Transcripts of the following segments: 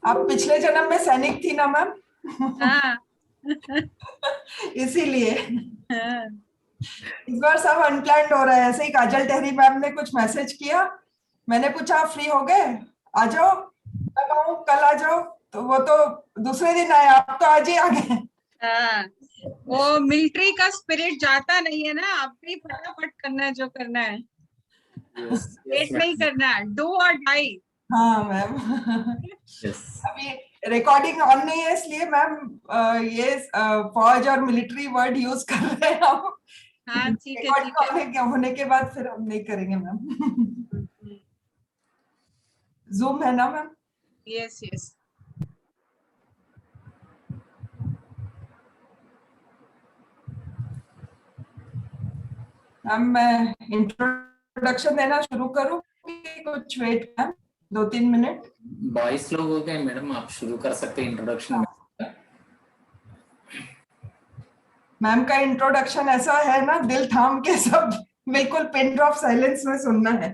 आप पिछले जन्म में सैनिक थी ना मैम? हाँ। इसीलिए हाँ। इस बार सब अनप्लैंड हो रहा है। ऐसे ही काजल टहरी मैम ने कुछ मैसेज किया, मैंने पूछा आप फ्री हो गए, आ जाओ, कब आऊं, कल आ जाओ, तो वो तो दूसरे दिन आए, आप तो आज ही आ गए। हाँ, वो मिलिट्री का स्पिरिट जाता नहीं है ना, अब भी फटाफट करना है जो करना है, यस यस वेट नहीं करना है, डू और डाई। हाँ मैम। यस। अभी रिकॉर्डिंग ऑन नहीं है इसलिए मैम ये फौज और मिलिट्री वर्ड यूज कर रहे हैं हम। हाँ ठीक है, ठीक है। रिकॉर्डिंग होने के बाद फिर हम नहीं करेंगे मैम। जूम है ना मैम? Yes yes. मैम मैं इंट्रोडक्शन देना शुरू करूँ कि कुछ वेट मैम, 2-3 मिनट? 22 लोग हो गए मैडम, आप शुरू कर सकते हैं इंट्रोडक्शन में। मैम का इंट्रोडक्शन ऐसा है ना, दिल थाम के सब बिल्कुल पिन ड्रॉप साइलेंस में सुनना है।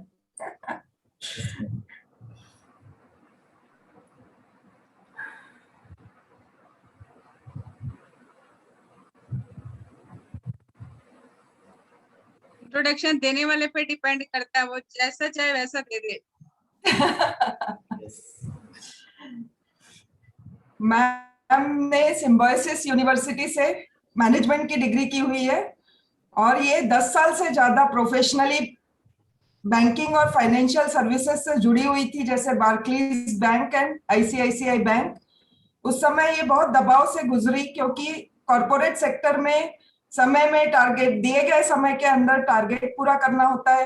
इंट्रोडक्शन देने वाले पे डिपेंड करता है, वो जैसा चाहे वैसा दे दे। मैम ने सिम्बायोसिस यूनिवर्सिटी से मैनेजमेंट की डिग्री की हुई है और ये 10 साल से ज्यादा प्रोफेशनली बैंकिंग और फाइनेंशियल सर्विसेज से जुड़ी हुई थी, जैसे बार्कलीज बैंक एंड आईसीआईसीआई बैंक। उस समय ये बहुत दबाव से गुजरी क्योंकि कॉरपोरेट सेक्टर में समय में टारगेट दिए गए समय के अंदर टारगेट पूरा करना होता है,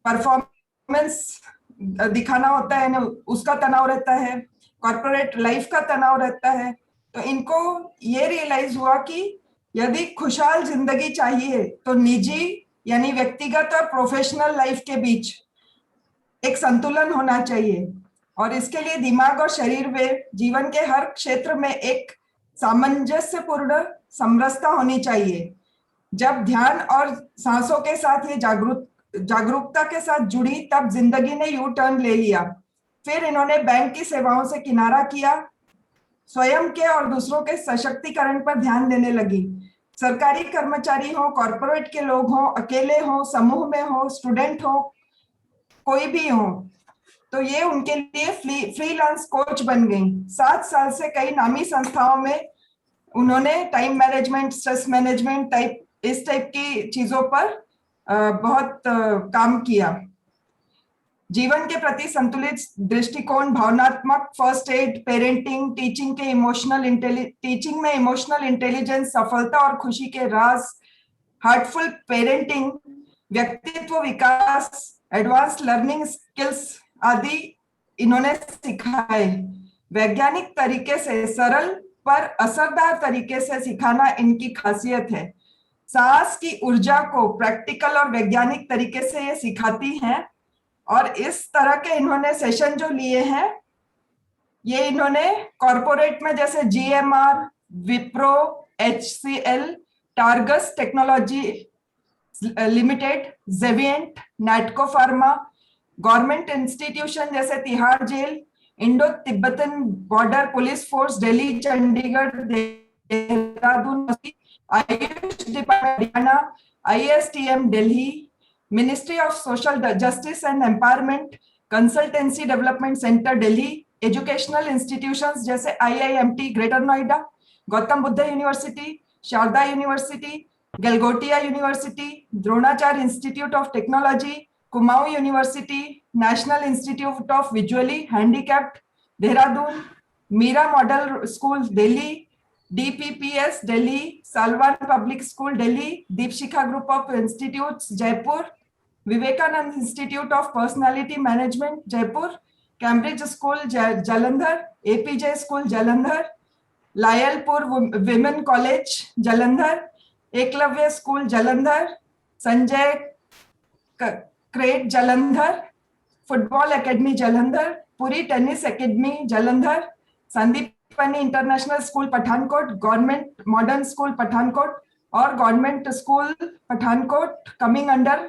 परफॉर्मेंस दिखाना होता है ना, उसका तनाव रहता है, कॉरपोरेट लाइफ का तनाव रहता है। तो इनको ये रियलाइज हुआ कि यदि खुशहाल जिंदगी चाहिए तो निजी यानी व्यक्तिगत और प्रोफेशनल लाइफ के बीच एक संतुलन होना चाहिए और इसके लिए दिमाग और शरीर में जीवन के हर क्षेत्र में एक सामंजस्यपूर्ण समरसता होनी चाहिए। जब ध्यान और सांसों के साथ ये जागरूकता के साथ जुड़ी तब जिंदगी ने यू टर्न ले लिया। फिर इन्होंने बैंक की सेवाओं से किनारा किया, स्वयं के और दूसरों के सशक्तिकरण पर ध्यान देने लगी। सरकारी कर्मचारी हो, कॉर्पोरेट के लोग हो, अकेले हो, समूह में हो, स्टूडेंट हो, कोई भी हो, तो ये उनके लिए फ्रीलांस कोच बन गई। 7 साल से कई नामी संस्थाओं में उन्होंने टाइम मैनेजमेंट, स्ट्रेस मैनेजमेंट इस टाइप की चीजों पर बहुत काम किया। जीवन के प्रति संतुलित दृष्टिकोण, भावनात्मक फर्स्ट एड, पेरेंटिंग, टीचिंग में इमोशनल इंटेलिजेंस, सफलता और खुशी के राज, हार्टफुल पेरेंटिंग, व्यक्तित्व विकास, एडवांस लर्निंग स्किल्स आदि इन्होंने सिखाए। वैज्ञानिक तरीके से सरल पर असरदार तरीके से सिखाना इनकी खासियत है। साहस की ऊर्जा को प्रैक्टिकल और वैज्ञानिक तरीके से ये सिखाती हैं और इस तरह के इन्होंने सेशन जो लिए हैं ये इन्होंने कॉरपोरेट में जैसे GMR, Wipro, HCL, Targus technology limited, Xavient, Natco pharma, government institution जैसे Tihar jail, Indo Tibetan border police force Delhi, Chandigarh, Dehradun, Ayush department Haryana, ISTM Delhi, ministry of social justice and empowerment, consultancy development centre Delhi, educational institutions जैसे IIMT greater Noida, Gautam Buddha university, Sharda university, Galgotia university, Dronacharya institute of technology, Kumaon university, national institute of visually handicapped Dehradun, Meera model school Delhi, डीपीपीएस Delhi, Salwan public school Delhi, Deepshikha group of institutes Jaipur, Vivekananda institute of personality management Jaipur, Cambridge school Jalandhar, APJ school Jalandhar, Lyallpur women college Jalandhar, Eklavya school Jalandhar, Sanjay क्रेट Jalandhar, football academy Jalandhar, Puri tennis academy Jalandhar, Sandipani international school Pathankot, government modern school Pathankot और government school Pathankot coming under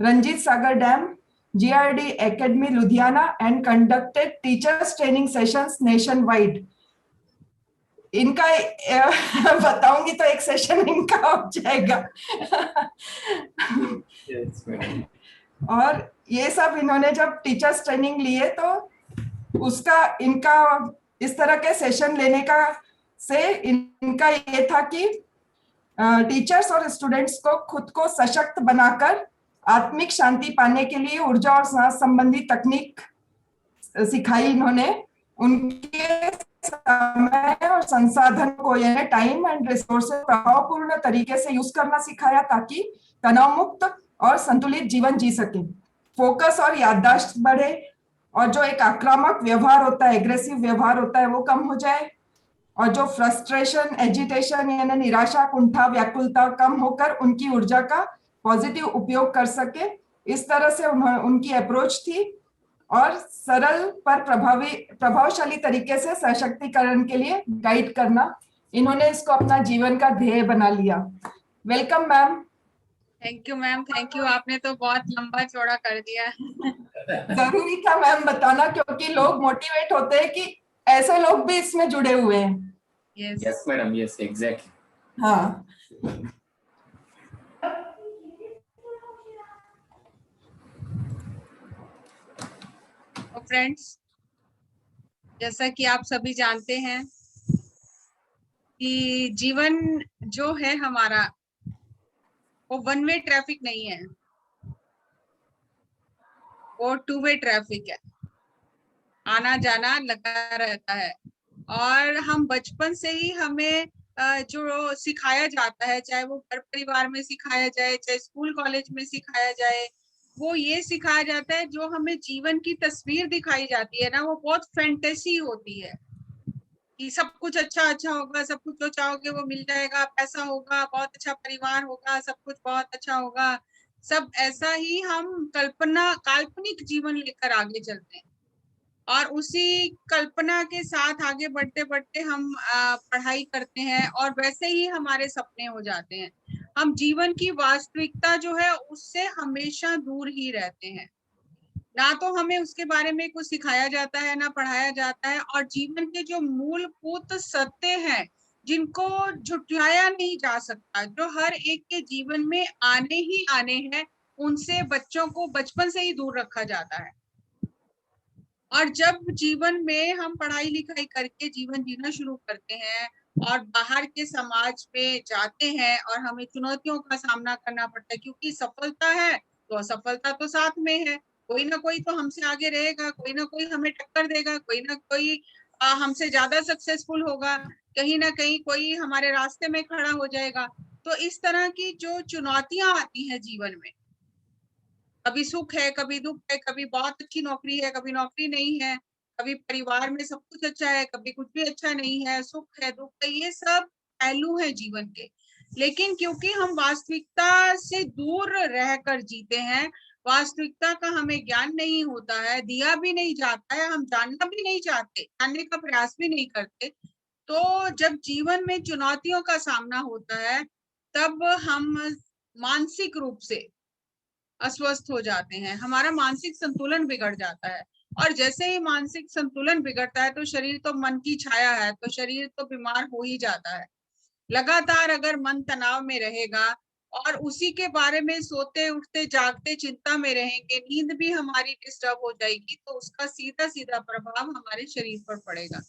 Ranjit Sagar dam, GRD Academy Ludhiana and conducted teachers training sessions nationwide. इनका बताऊंगी तो एक session इनका हो जाएगा। Yes, madam. और ये सब इन्होंने जब टीचर्स ट्रेनिंग लिए तो उसका इनका इस तरह के सेशन लेने का से इनका ये था कि टीचर्स और स्टूडेंट्स को खुद को सशक्त बनाकर आत्मिक शांति पाने के लिए ऊर्जा और सांस संबंधी तकनीक सिखाई इन्होंने। उनके समय और संसाधन को यानी टाइम एंड रिसोर्सेज प्रभावपूर्ण तरीके से यूज करना सिखाया ताकि तनाव मुक्त और संतुलित जीवन जी सके, फोकस और याददाश्त बढ़े और जो एक आक्रामक व्यवहार होता है, एग्रेसिव व्यवहार होता है, वो कम हो जाए और जो फ्रस्ट्रेशन, एजिटेशन यानी निराशा, कुंठा, व्याकुलता कम होकर उनकी ऊर्जा का पॉजिटिव उपयोग कर सके। इस तरह से उनकी अप्रोच थी और सरल पर प्रभावशाली तरीके से सशक्तिकरण के लिए गाइड करना। इन्होंने इसको अपना जीवन का ध्येय बना लिया। Welcome ma'am. Thank you ma'am, thank you. आपने तो बहुत लंबा चौड़ा कर दिया। जरूरी था मैम बताना, क्योंकि लोग मोटिवेट होते हैं कि ऐसे लोग भी इसमें जुड़े हुए हैं। Yes Yes, madam. Yes, exactly. हाँ, तो फ्रेंड्स, जैसा कि आप सभी जानते हैं कि जीवन जो है हमारा वो वन वे ट्रैफिक नहीं है, वो टू वे ट्रैफिक है। आना जाना लगा रहता है और हम बचपन से ही हमें जो सिखाया जाता है, चाहे वो घर परिवार में सिखाया जाए, चाहे स्कूल कॉलेज में सिखाया जाए, वो ये सिखाया जाता है जो हमें जीवन की तस्वीर दिखाई जाती है ना, वो बहुत फैंटेसी होती है कि सब कुछ अच्छा अच्छा होगा, सब कुछ जो चाहोगे वो मिल जाएगा, पैसा होगा, बहुत अच्छा परिवार होगा, सब कुछ बहुत अच्छा होगा। सब ऐसा ही हम काल्पनिक जीवन लेकर आगे चलते हैं और उसी कल्पना के साथ आगे बढ़ते बढ़ते हम पढ़ाई करते हैं और वैसे ही हमारे सपने हो जाते हैं। हम जीवन की वास्तविकता जो है उससे हमेशा दूर ही रहते हैं। ना तो हमें उसके बारे में कुछ सिखाया जाता है, ना पढ़ाया जाता है, और जीवन के जो मूलभूत सत्य हैं जिनको झुठलाया नहीं जा सकता, जो हर एक के जीवन में आने ही आने हैं, उनसे बच्चों को बचपन से ही दूर रखा जाता है। और जब जीवन में हम पढ़ाई लिखाई करके जीवन जीना शुरू करते हैं और बाहर के समाज में जाते हैं और हमें चुनौतियों का सामना करना पड़ता है, क्योंकि सफलता है तो असफलता तो साथ में है। कोई ना कोई तो हमसे आगे रहेगा, कोई ना कोई हमें टक्कर देगा, कोई ना कोई हमसे ज्यादा सक्सेसफुल होगा, कहीं ना कहीं कोई हमारे रास्ते में खड़ा हो जाएगा। तो इस तरह की जो चुनौतियां आती हैं जीवन में, कभी सुख है, कभी दुख है, कभी बहुत अच्छी नौकरी है, कभी नौकरी नहीं है, कभी परिवार में सब कुछ अच्छा है, कभी कुछ भी अच्छा नहीं है, सुख है, दुख है, ये सब पहलू है जीवन के। लेकिन क्योंकि हम वास्तविकता से दूर रहकर जीते हैं, वास्तविकता का हमें ज्ञान नहीं होता है, दिया भी नहीं जाता है, हम जानना भी नहीं चाहते, जानने का प्रयास भी नहीं करते, तो जब जीवन में चुनौतियों का सामना होता है तब हम मानसिक रूप से अस्वस्थ हो जाते हैं, हमारा मानसिक संतुलन बिगड़ जाता है। और जैसे ही मानसिक संतुलन बिगड़ता है तो शरीर तो मन की छाया है, तो शरीर तो बीमार हो ही जाता है। लगातार अगर मन तनाव में रहेगा और उसी के बारे में सोते उठते जागते चिंता में रहेंगे, नींद भी हमारी डिस्टर्ब हो जाएगी, तो उसका सीधा सीधा प्रभाव हमारे शरीर पर पड़ेगा।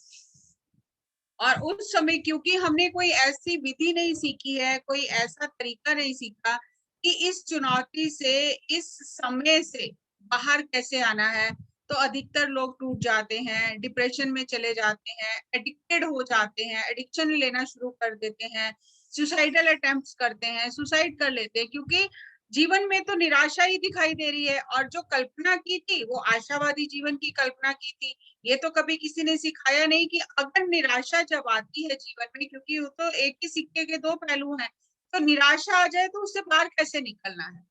और उस समय क्योंकि हमने कोई ऐसी विधि नहीं सीखी है, कोई ऐसा तरीका नहीं सीखा कि इस चुनौती से, इस समय से बाहर कैसे आना है, तो अधिकतर लोग टूट जाते हैं, डिप्रेशन में चले जाते हैं, एडिक्टेड हो जाते हैं, एडिक्शन लेना शुरू कर देते हैं, सुसाइडल अटेम्प्ट्स करते हैं, सुसाइड कर लेते हैं, क्योंकि जीवन में तो निराशा ही दिखाई दे रही है और जो कल्पना की थी वो आशावादी जीवन की कल्पना की थी। ये तो कभी किसी ने सिखाया नहीं कि अगर निराशा जब आती है जीवन में, क्योंकि वो तो एक ही सिक्के के दो पहलू हैं, तो निराशा आ जाए तो उससे बाहर कैसे निकलना है,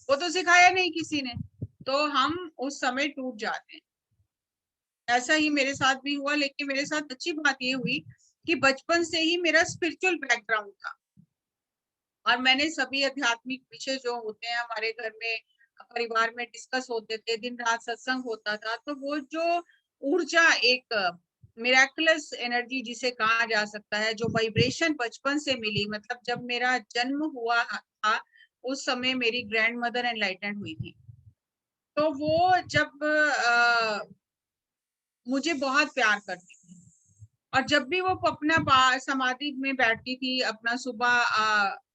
वो तो सिखाया नहीं किसी ने, तो हम उस समय टूट जाते हैं। ऐसा ही मेरे साथ भी हुआ, लेकिन मेरे साथ अच्छी बात ये हुई कि बचपन से ही मेरा स्पिरिचुअल बैकग्राउंड था और मैंने सभी आध्यात्मिक विषय जो होते हैं हमारे घर में, परिवार में डिस्कस होते थे, दिन रात सत्संग होता था, तो वो जो ऊर्जा, एक मिराकुलस एनर्जी जिसे कहा जा सकता है, जो वाइब्रेशन बचपन से मिली, मतलब जब मेरा जन्म हुआ था उस समय मेरी ग्रैंड मदर एनलाइटेंड हुई थी। तो वो जब मुझे बहुत प्यार करती थी, और जब भी वो अपना समाधि में बैठती थी, अपना सुबह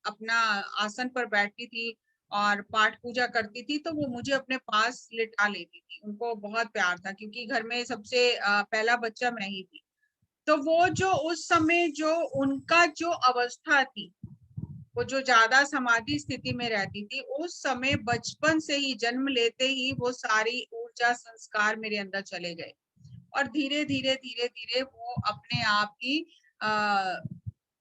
अपना आसन पर बैठती थी और पाठ पूजा करती थी, तो वो मुझे अपने पास लिटा लेती थी। उनको बहुत प्यार था, क्योंकि घर में सबसे पहला बच्चा मैं ही थी। तो वो जो उस समय जो उनका जो अवस्था थी, वो जो ज्यादा समाधि स्थिति में रहती थी, उस समय बचपन से ही, जन्म लेते ही वो सारी ऊर्जा संस्कार मेरे अंदर चले गए, और धीरे धीरे धीरे धीरे वो अपने आप ही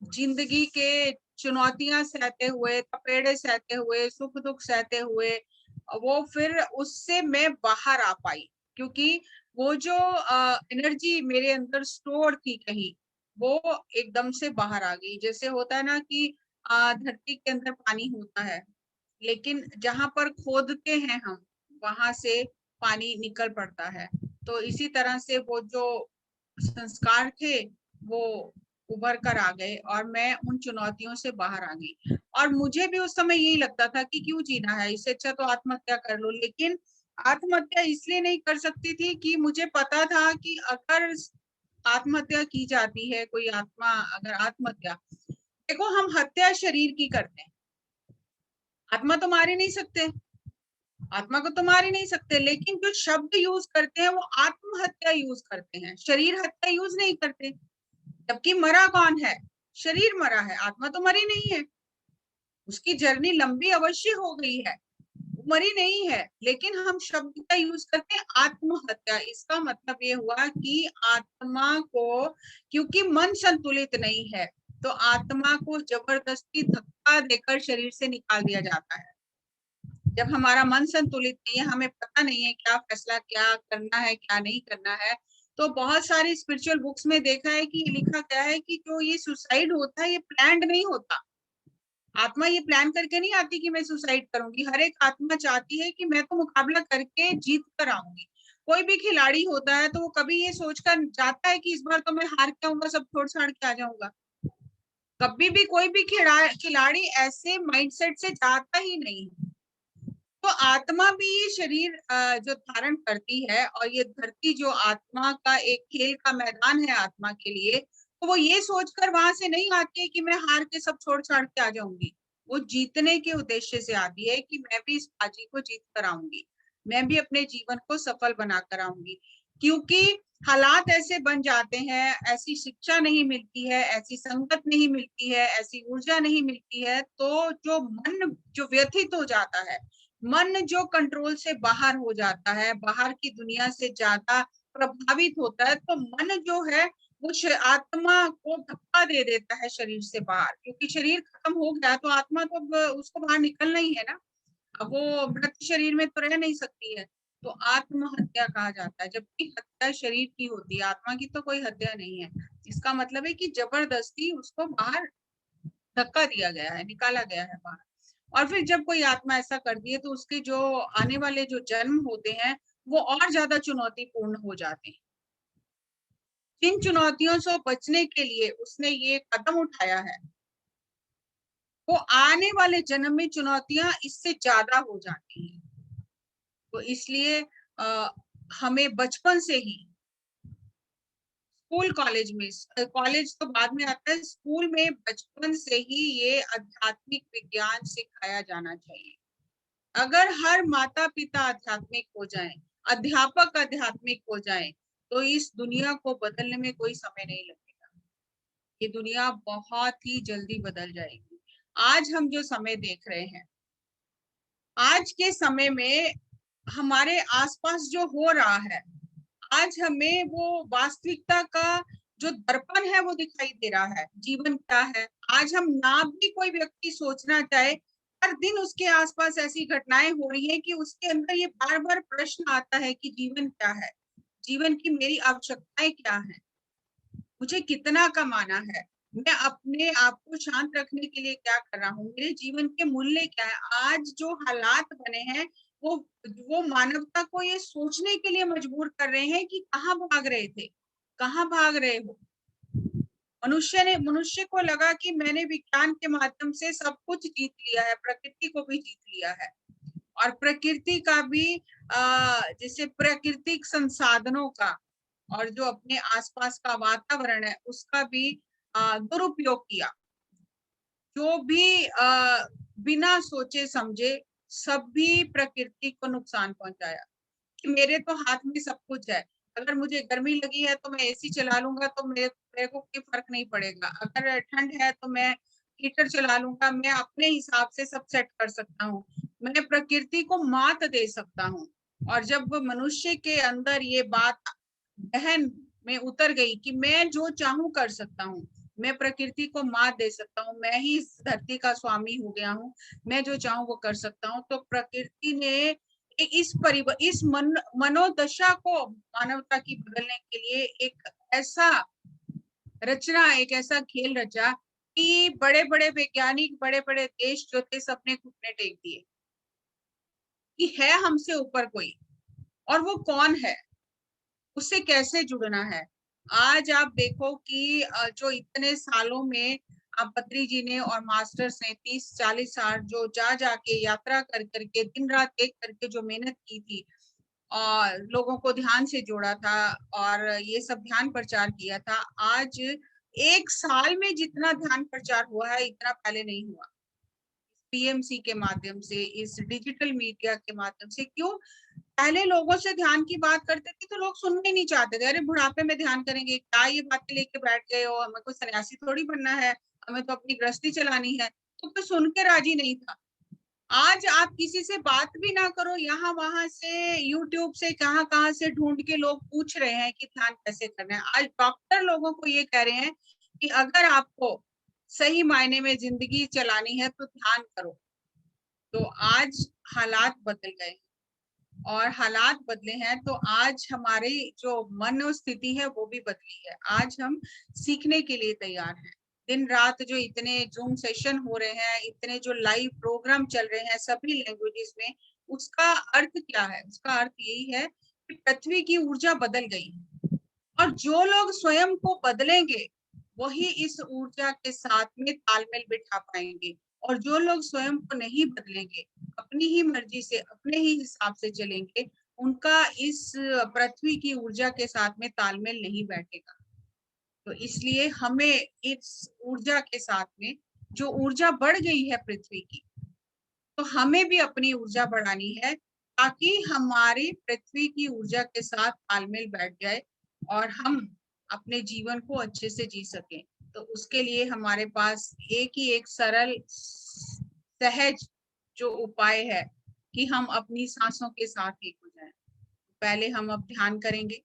जिंदगी के चुनौतियां सहते हुए, थपेड़े सहते हुए, सुख दुख सहते हुए, वो फिर उससे मैं बाहर आ पाई, क्योंकि वो जो एनर्जी मेरे अंदर स्टोर थी कहीं, वो एकदम से बाहर आ गई। जैसे होता है ना कि धरती के अंदर पानी होता है, लेकिन जहां पर खोदते हैं हम, वहां से पानी निकल पड़ता है। तो इसी तरह से वो जो संस्कार थे वो उभर कर आ गए, और मैं उन चुनौतियों से बाहर आ गई। और मुझे भी उस समय यही लगता था कि क्यों जीना है, इससे अच्छा तो आत्महत्या कर लो। लेकिन आत्महत्या इसलिए नहीं कर सकती थी कि मुझे पता था कि अगर आत्महत्या की जाती है, कोई आत्मा अगर आत्महत्या, देखो हम हत्या शरीर की करते हैं, आत्मा तो मार ही नहीं सकते, आत्मा को तो मार ही नहीं सकते, लेकिन जो शब्द यूज करते हैं वो आत्महत्या यूज करते हैं, शरीर हत्या यूज नहीं करते। जबकि मरा कौन है? शरीर मरा है, आत्मा तो मरी नहीं है। उसकी जर्नी लंबी अवश्य हो गई है, मरी नहीं है, लेकिन हम शब्द का यूज करते हैं आत्महत्या। इसका मतलब ये हुआ कि आत्मा को, क्योंकि मन संतुलित नहीं है, तो आत्मा को जबरदस्ती धक्का देकर शरीर से निकाल दिया जाता है। जब हमारा मन संतुलित नहीं है, हमें पता नहीं है क्या फैसला, क्या करना है, क्या नहीं करना है, तो बहुत सारी स्पिरिचुअल बुक्स में देखा है कि लिखा गया है कि जो ये सुसाइड होता है, ये प्लान्ड नहीं होता। आत्मा ये प्लान करके नहीं आती कि मैं सुसाइड करूंगी। हर एक आत्मा चाहती है कि मैं तो मुकाबला करके जीत कर आऊंगी। कोई भी खिलाड़ी होता है तो वो कभी ये सोचकर जाता है कि इस बार तो मैं हार के आऊंगा, सब छोड़ छाड़ के आ जाऊंगा। कभी भी कोई भी खिलाड़ी ऐसे माइंडसेट से जाता ही नहीं। तो आत्मा भी ये शरीर जो धारण करती है, और ये धरती जो आत्मा का एक खेल का मैदान है आत्मा के लिए, तो वो ये सोचकर वहां से नहीं आती है कि मैं हार के सब छोड़ छाड़ के आ जाऊंगी। वो जीतने के उद्देश्य से आती है कि मैं भी इस बाजी को जीत कर आऊंगी, मैं भी अपने जीवन को सफल बना कर आऊंगी। क्योंकि हालात ऐसे बन जाते हैं, ऐसी शिक्षा नहीं मिलती है, ऐसी संगत नहीं मिलती है, ऐसी ऊर्जा नहीं मिलती है, तो जो मन जो व्यथित हो जाता है, मन जो कंट्रोल से बाहर हो जाता है, बाहर की दुनिया से ज्यादा प्रभावित होता है, तो मन जो है वो आत्मा को धक्का दे देता है शरीर से बाहर। क्योंकि शरीर खत्म हो गया तो आत्मा तो अब उसको बाहर निकलना ही है ना, अब वो मृत शरीर में तो रह नहीं सकती है। तो आत्महत्या कहा जाता है, जबकि हत्या शरीर की होती है, आत्मा की तो कोई हत्या नहीं है। इसका मतलब है कि जबरदस्ती उसको बाहर धक्का दिया गया है, निकाला गया है बाहर। और फिर जब कोई आत्मा ऐसा करती है तो उसके जो आने वाले जो जन्म होते हैं वो और ज्यादा चुनौतीपूर्ण हो जाते हैं। जिन चुनौतियों से बचने के लिए उसने ये कदम उठाया है, वो आने वाले जन्म में चुनौतियां इससे ज्यादा हो जाती हैं। तो इसलिए हमें बचपन से ही स्कूल कॉलेज में, कॉलेज तो बाद में आता है, स्कूल में बचपन से ही ये आध्यात्मिक विज्ञान सिखाया जाना चाहिए। अगर हर माता पिता आध्यात्मिक हो जाएं, अध्यापक आध्यात्मिक हो जाएं, तो इस दुनिया को बदलने में कोई समय नहीं लगेगा। ये दुनिया बहुत ही जल्दी बदल जाएगी। आज हम जो समय देख रहे हैं, आज के समय में हमारे आसपास जो हो रहा है, आज हमें वो वास्तविकता का जो दर्पण है वो दिखाई दे रहा है। जीवन क्या है, आज हम ना भी कोई व्यक्ति सोचना चाहे, हर दिन उसके आसपास ऐसी घटनाएं हो रही हैं कि उसके अंदर ये बार बार प्रश्न आता है कि जीवन क्या है, जीवन की मेरी आवश्यकताएं क्या है, मुझे कितना कमाना है, मैं अपने आप को शांत रखने के लिए क्या कर रहा हूँ, मेरे जीवन के मूल्य क्या है। आज जो हालात बने हैं वो मानवता को ये सोचने के लिए मजबूर कर रहे हैं कि कहाँ भाग रहे थे, कहाँ भाग रहे हो। मनुष्य को लगा कि मैंने विज्ञान के माध्यम से सब कुछ जीत लिया है, प्रकृति को भी जीत लिया है, और प्रकृति का भी जैसे प्राकृतिक संसाधनों का और जो अपने आसपास का वातावरण है उसका भी दुरुपयोग किया। जो भी बिना सोचे समझे सभी प्रकृति को नुकसान पहुंचाया कि मेरे तो हाथ में सब कुछ है, अगर मुझे गर्मी लगी है तो मैं एसी चला लूंगा तो मेरे को कोई फर्क नहीं पड़ेगा, अगर ठंड है तो मैं हीटर चला लूंगा, मैं अपने हिसाब से सब सेट कर सकता हूँ, मैं प्रकृति को मात दे सकता हूँ। और जब मनुष्य के अंदर ये बात गहन में उतर गई कि मैं जो चाहूं कर सकता हूँ, मैं प्रकृति को मात दे सकता हूँ, मैं ही इस धरती का स्वामी हो गया हूँ, मैं जो चाहूं वो कर सकता हूँ, तो प्रकृति ने इस मनोदशा को मानवता की बदलने के लिए एक ऐसा खेल रचा कि बड़े बड़े वैज्ञानिक, बड़े बड़े देश जो थे सबने घुटने टेक दिए कि है हमसे ऊपर कोई, और वो कौन है, उससे कैसे जुड़ना है। आज आप देखो कि जो इतने सालों में बद्री जी ने और मास्टर्स ने 30-40 साल जो जाके यात्रा कर करके दिन रात एक करके जो मेहनत की थी और लोगों को ध्यान से जोड़ा था और ये सब ध्यान प्रचार किया था, आज 1 साल में जितना ध्यान प्रचार हुआ है इतना पहले नहीं हुआ। पीएमसी के माध्यम से, इस डिजिटल मीडिया के माध्यम से। क्यों? पहले लोगों से ध्यान की बात करते थे तो लोग सुनने नहीं चाहते थे, अरे बुढ़ापे में ध्यान करेंगे क्या, ये बातें लेके बैठ गए हो, हमें कोई सन्यासी थोड़ी बनना है, हमें तो अपनी गृहस्थी चलानी है, तो कोई सुन के राजी नहीं था। आज आप किसी से बात भी ना करो, यहाँ वहां से यूट्यूब से कहाँ कहाँ से ढूंढ के लोग पूछ रहे हैं कि ध्यान कैसे करना है। आज डॉक्टर लोगों को ये कह रहे हैं कि अगर आपको सही मायने में जिंदगी चलानी है तो ध्यान करो। तो आज हालात बदल गए और हालात बदले हैं तो आज हमारी जो मनोस्थिति है वो भी बदली है। आज हम सीखने के लिए तैयार हैं। दिन रात जो इतने जूम सेशन हो रहे हैं, इतने जो लाइव प्रोग्राम चल रहे हैं सभी लैंग्वेजेस में, उसका अर्थ क्या है? उसका अर्थ यही है कि पृथ्वी की ऊर्जा बदल गई और जो लोग स्वयं को बदलेंगे वही इस ऊर्जा के साथ में तालमेल बिठा पाएंगे, और जो लोग स्वयं को नहीं बदलेंगे, अपनी ही मर्जी से अपने ही हिसाब से चलेंगे, उनका इस पृथ्वी की ऊर्जा के साथ में तालमेल नहीं बैठेगा। तो इसलिए हमें इस ऊर्जा के साथ में, जो ऊर्जा बढ़ गई है पृथ्वी की, तो हमें भी अपनी ऊर्जा बढ़ानी है ताकि हमारी पृथ्वी की ऊर्जा के साथ तालमेल बैठ जाए और हम अपने जीवन को अच्छे से जी सकें। तो उसके लिए हमारे पास एक सरल सहज जो उपाय है कि हम अपनी सांसों के साथ एक हो जाएं। पहले हम अब ध्यान करेंगे।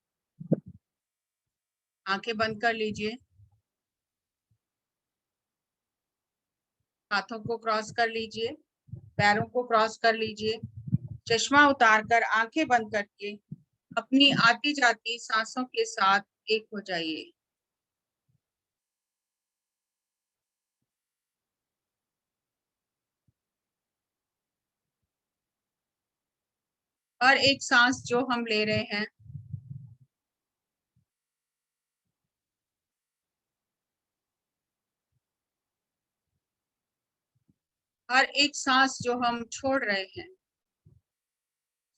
आंखें बंद कर लीजिए, हाथों को क्रॉस कर लीजिए, पैरों को क्रॉस कर लीजिए, चश्मा उतारकर आंखें बंद करके अपनी आती जाती सांसों के साथ एक हो जाइए। और एक सांस जो हम ले रहे हैं, और एक सांस जो हम छोड़ रहे हैं,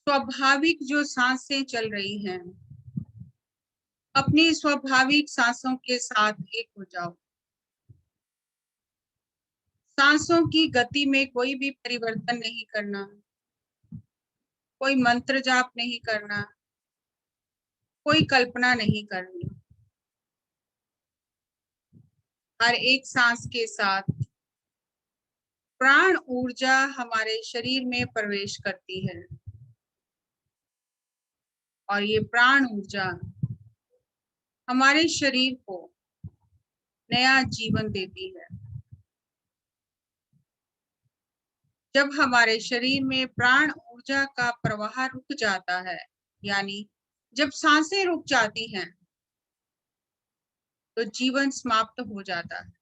स्वाभाविक जो सांसें चल रही हैं, अपनी स्वाभाविक सांसों के साथ एक हो जाओ। सांसों की गति में कोई भी परिवर्तन नहीं करना, कोई मंत्र जाप नहीं करना, कोई कल्पना नहीं करनी। हर एक सांस के साथ प्राण ऊर्जा हमारे शरीर में प्रवेश करती है और ये प्राण ऊर्जा हमारे शरीर को नया जीवन देती है। जब हमारे शरीर में प्राण ऊर्जा का प्रवाह रुक जाता है, यानी जब सांसें रुक जाती हैं, तो जीवन समाप्त हो जाता है।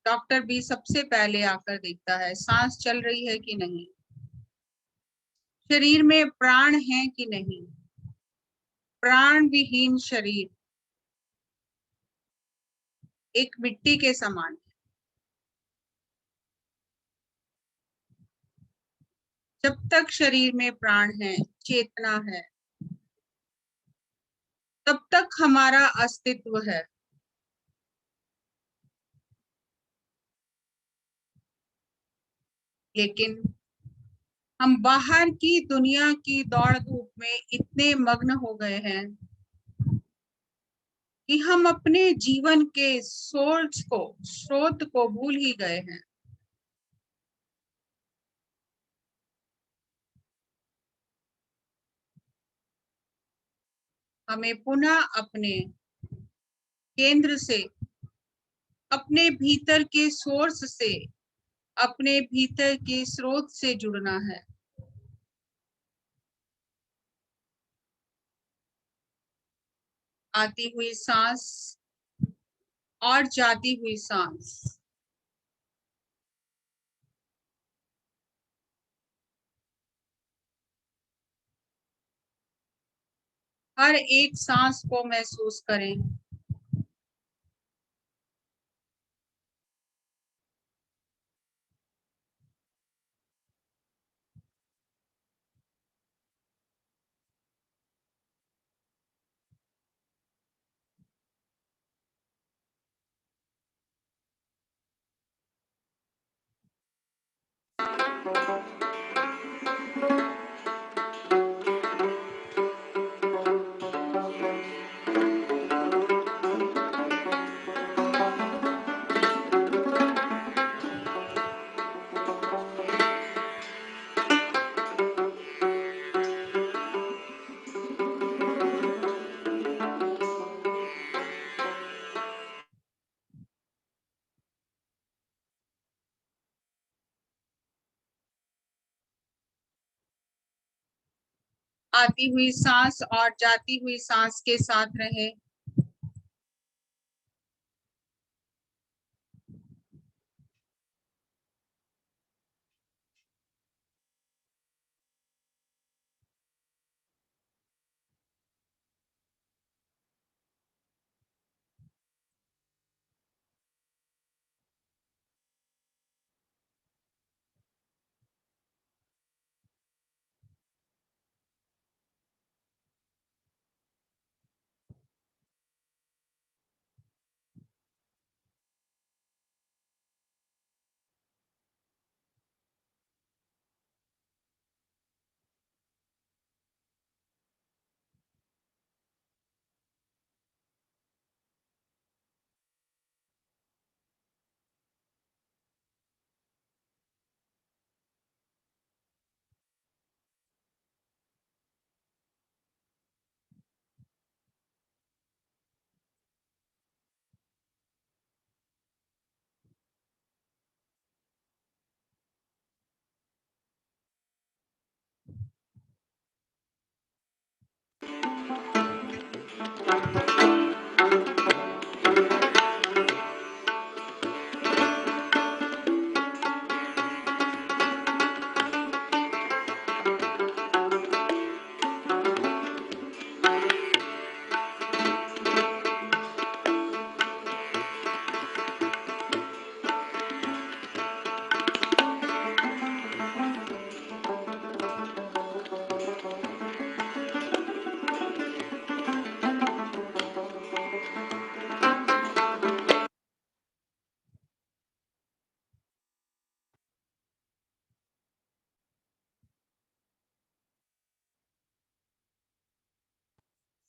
डॉक्टर भी सबसे पहले आकर देखता है सांस चल रही है कि नहीं, शरीर में प्राण है कि नहीं। प्राण विहीन शरीर एक मिट्टी के समान है। जब तक शरीर में प्राण है, चेतना है, तब तक हमारा अस्तित्व है। लेकिन हम बाहर की दुनिया की दौड़ धूप में इतने मग्न हो गए हैं कि हम अपने जीवन के स्रोत को भूल ही गए हैं। हमें पुनः अपने केंद्र से, अपने भीतर के सोर्स से, अपने भीतर के स्रोत से जुड़ना है। आती हुई सांस और जाती हुई सांस, हर एक सांस को महसूस करें। आती हुई सांस और जाती हुई सांस के साथ रहें।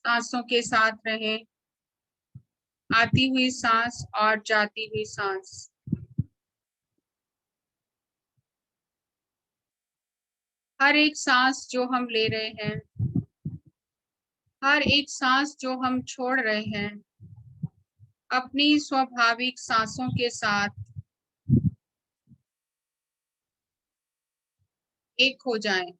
सांसों के साथ रहें। आती हुई सांस और जाती हुई सांस, हर एक सांस जो हम ले रहे हैं, हर एक सांस जो हम छोड़ रहे हैं, अपनी स्वाभाविक सांसों के साथ एक हो जाएं।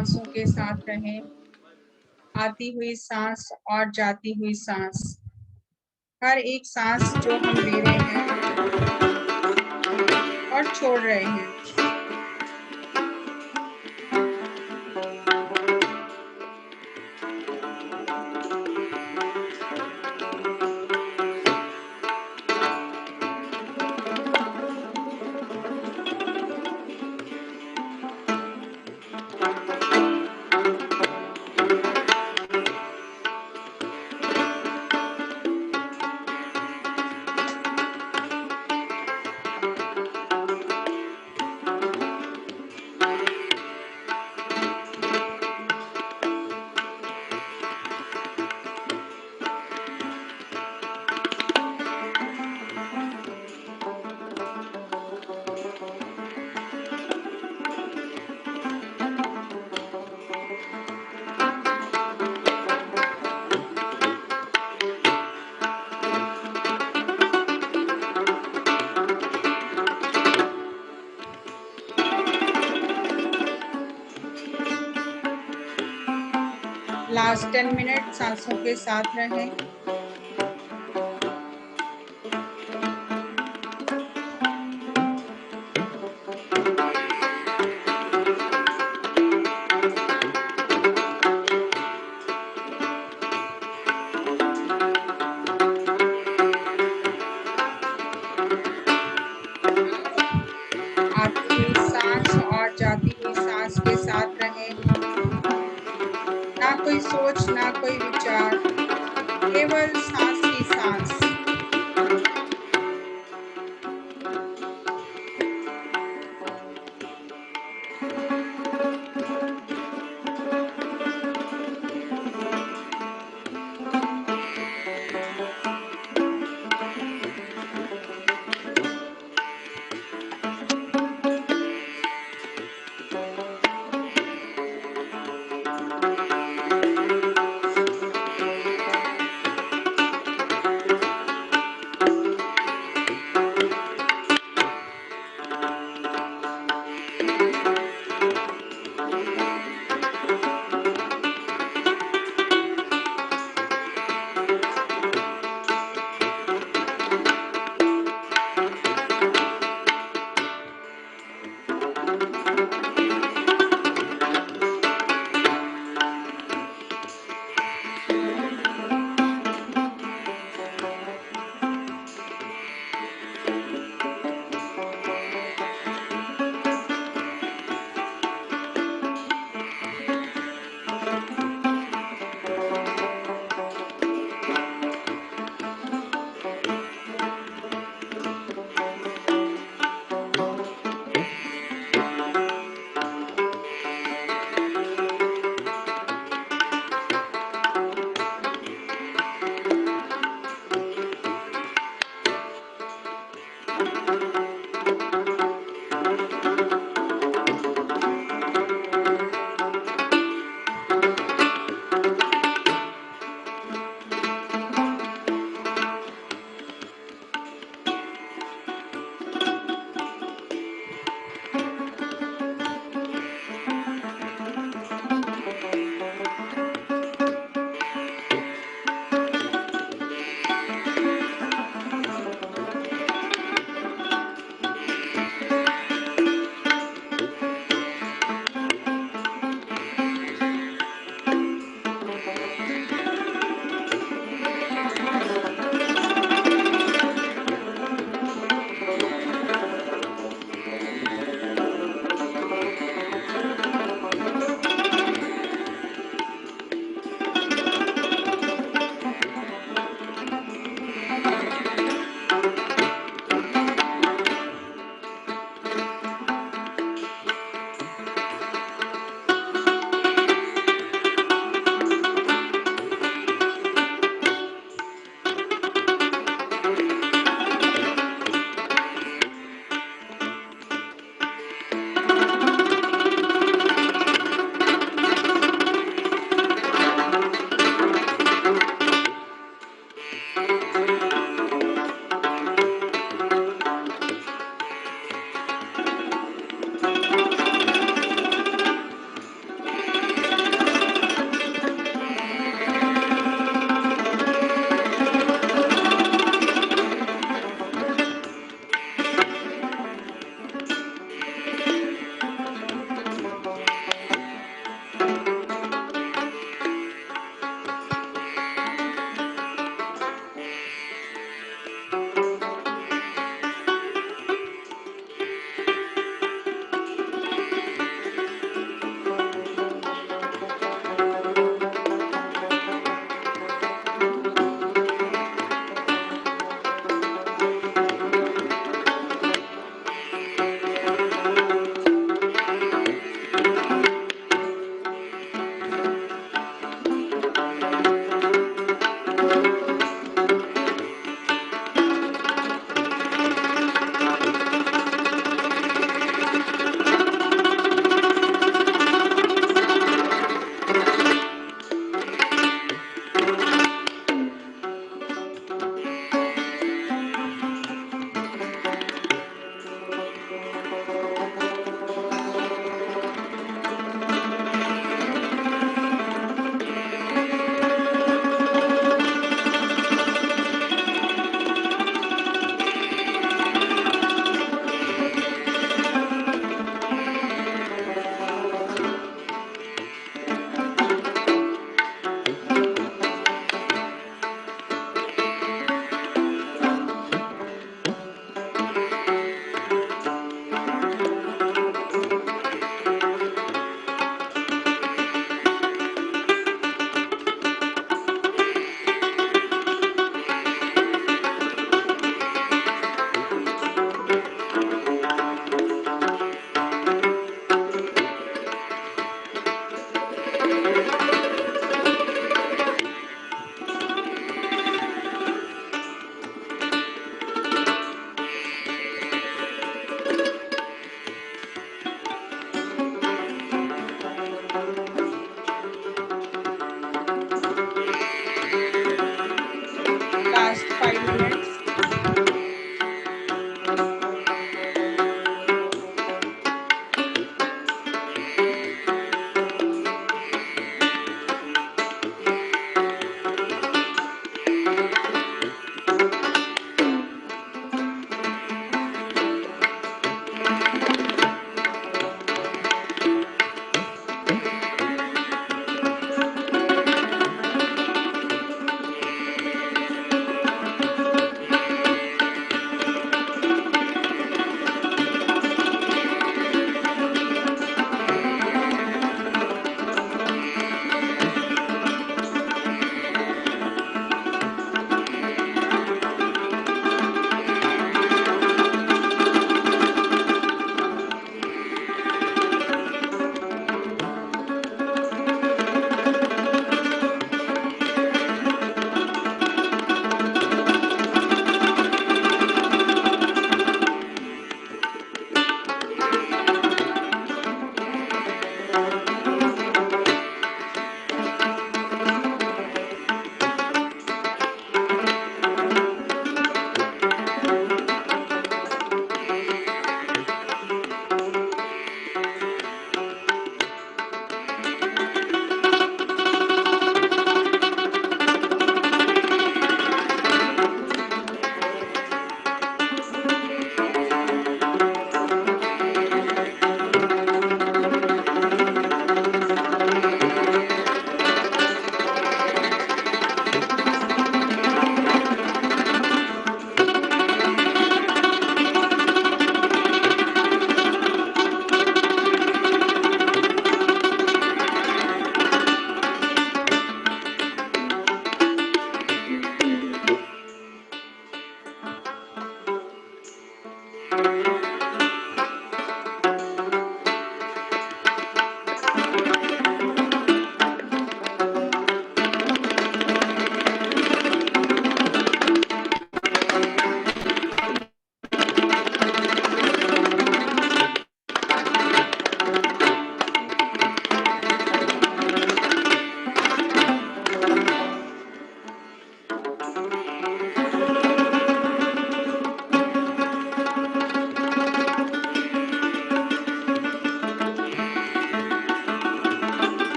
सांसों के साथ रहें। आती हुई सांस और जाती हुई सांस, हर एक सांस जो हम ले रहे हैं और छोड़ रहे हैं, लास्ट 10 मिनट सांसों के साथ रहें। आती हुई सांस और जाती हुई सांस के साथ रहें। ना कोई सोच, ना कोई विचार, केवल सांस ही सांस।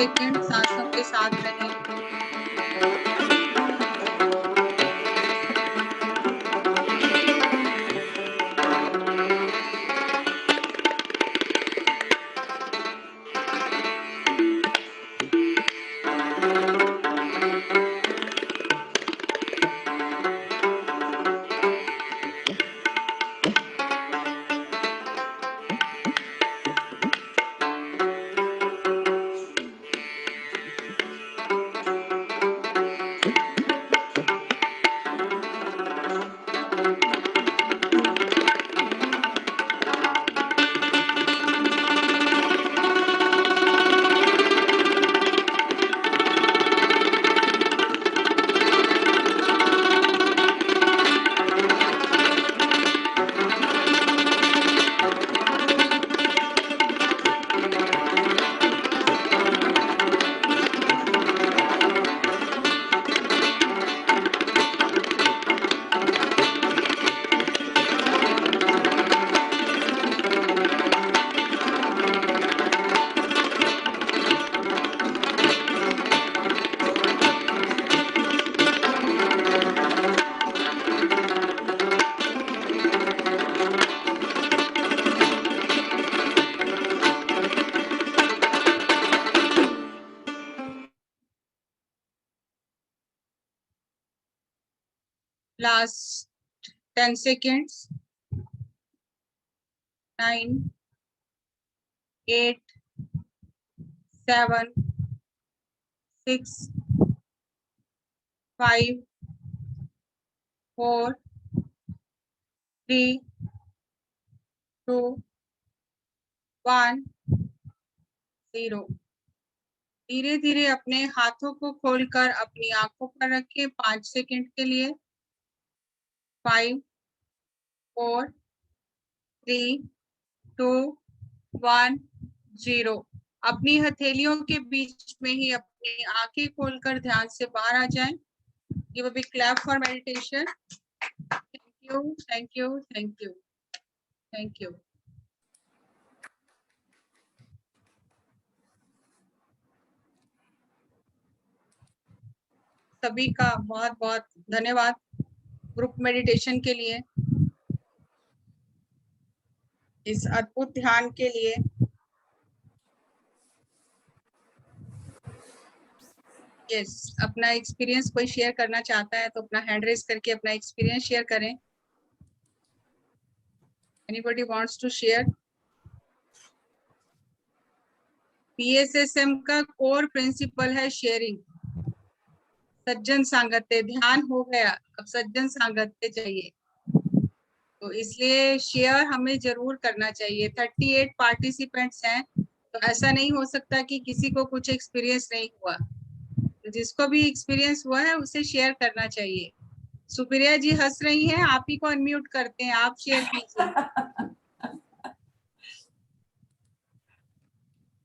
सेकंड सांसों के साथ रहें। Last 10 seconds. 9, 8, 7, 6, 5, 4, 3, 2, 1, 0। धीरे धीरे अपने हाथों को खोलकर अपनी आंखों पर रखें 5 सेकंड के लिए। 5, 4, 3, 2, 1, 0। अपनी हथेलियों के बीच में ही अपनी आंखें खोलकर ध्यान से बाहर आ जाएं। Give a big clap for meditation. Thank you, thank you, thank you, thank you. सभी का बहुत बहुत धन्यवाद ग्रुप मेडिटेशन के लिए, इस अद्भुत ध्यान के लिए। यस, अपना एक्सपीरियंस कोई शेयर करना चाहता है तो अपना हैंड रेज करके अपना एक्सपीरियंस शेयर करें। Anybody wants to share? PSSM का कोर प्रिंसिपल है शेयरिंग, सज्जन सांगत्य। ध्यान हो गया, अब सज्जन सांगत्य चाहिए, तो इसलिए शेयर हमें जरूर करना चाहिए। 38 पार्टिसिपेंट्स हैं, तो ऐसा नहीं हो सकता कि किसी को कुछ एक्सपीरियंस नहीं हुआ। तो जिसको भी एक्सपीरियंस हुआ है उसे शेयर करना चाहिए। सुप्रिया जी हंस रही हैं, आप ही को अनम्यूट करते हैं, आप शेयर कीजिए।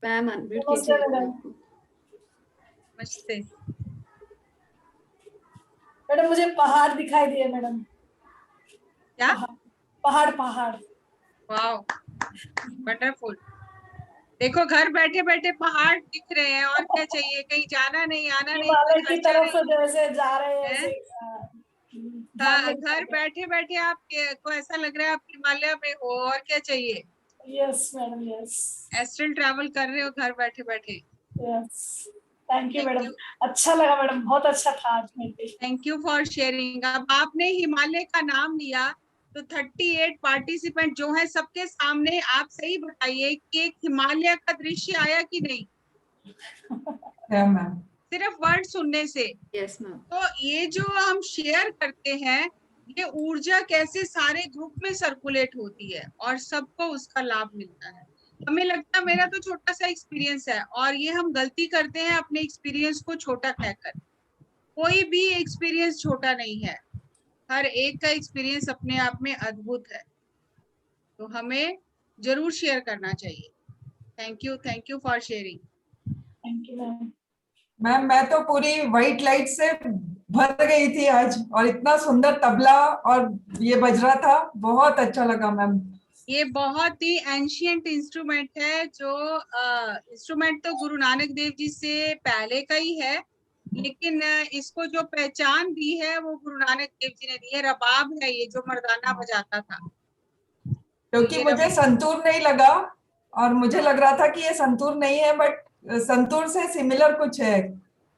मैम अनम्यूट कीजिए। नमस्ते मैडम, मुझे पहाड़ दिखाई दिए मैडम। क्या? पहाड़ पहाड़। Wow, wonderful. देखो घर बैठे बैठे पहाड़ दिख रहे हैं, और क्या चाहिए? कहीं जाना नहीं, आना नहीं, हिमालय कोई की खर्चा तरफ नहीं जैसे जा रहे हैं है। ऐसे, घर बैठे बैठे आपको ऐसा लग रहा है आप हिमालय में हो, और क्या चाहिए? Yes madam, yes. Astral travel कर रहे हो घर बैठे बैठे। Yes, thank you Thank madam. you. अच्छा लगा मैडम, बहुत अच्छा था आज meditation. Thank you for sharing. अब आपने हिमालय का नाम लिया, तो 38 पार्टिसिपेंट जो है सबके सामने आप सही बताइए कि एक हिमालय का दृश्य आया कि नहीं? मैम सिर्फ वर्ड सुनने से। Yes ma'am. तो ये जो हम शेयर करते हैं, ये ऊर्जा कैसे सारे ग्रुप में सर्कुलेट होती है और सबको उसका लाभ मिलता है। हमें लगता है मेरा तो छोटा सा एक्सपीरियंस है, और ये हम गलती करते हैं अपने एक्सपीरियंस को छोटा कहकर। कोई भी एक्सपीरियंस छोटा नहीं है, हर एक का एक्सपीरियंस अपने आप में अद्भुत है, तो हमें जरूर शेयर करना चाहिए। Thank you for sharing. Thank you ma'am. Ma'am मैं तो पूरी व्हाइट लाइट से भर गई थी आज, और इतना सुंदर तबला और ये बज रहा था, बहुत अच्छा लगा मैम। ये बहुत ही एंशियंट इंस्ट्रूमेंट है, जो इंस्ट्रूमेंट तो गुरु नानक देव जी से पहले का ही है, लेकिन इसको जो पहचान दी है वो गुरु नानक देव जी ने दी है। रबाब है ये, जो मर्दाना बजाता था। क्योंकि ये मुझे संतूर नहीं लगा और मुझे लग रहा था कि ये संतूर नहीं है, बट संतूर से सिमिलर कुछ है।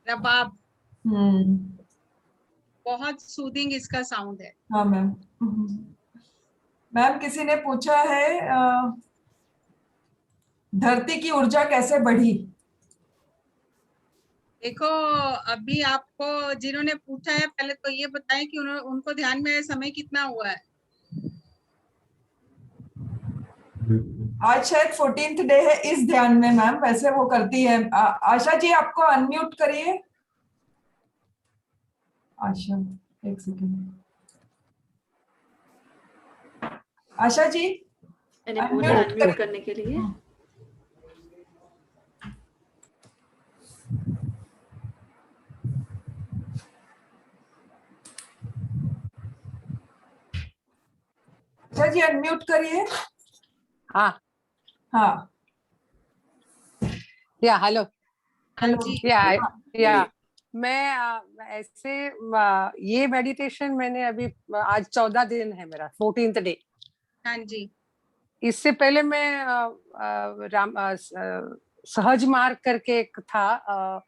रबाब हम्म। बहुत सूदिंग इसका साउंड है। हाँ मैम। मैम किसी ने पूछा है धरती की ऊर्जा कैसे बढ़ी? देखो, अभी आपको जिन्होंने पूछा है, पहले तो ये बताएं कि उनको ध्यान में समय कितना हुआ है। आज शायद 14th डे है इस ध्यान में मैम, वैसे वो करती है। आशा जी आपको अनम्यूट करिए। आशा, एक सेकेंड। आशा जी मैंने बोला अनम्यूट करने के लिए। आशा जी अनम्यूट करिए। हाँ हाँ या हेलो हाँ जी। या मैं ऐसे ये मेडिटेशन मैंने अभी आज 14 दिन है मेरा, 14th डे। हाँ जी। इससे पहले मैं सहज मार्ग करके एक था,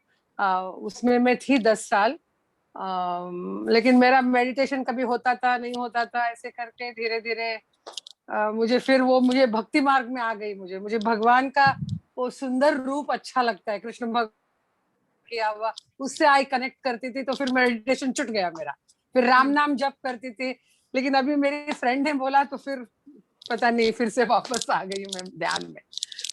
उसमें मैं थी 10 साल। लेकिन मेरा मेडिटेशन कभी होता था नहीं होता था, ऐसे करके धीरे धीरे मुझे भक्ति मार्ग में आ गई। मुझे भगवान का वो सुंदर रूप अच्छा लगता है, कृष्ण भगवान किया हुआ, उससे आई कनेक्ट करती थी, तो फिर मेडिटेशन छूट गया मेरा। फिर राम नाम जप करती थी, लेकिन अभी मेरी फ्रेंड ने बोला तो फिर पता नहीं, फिर से वापस आ गई मैं ध्यान में।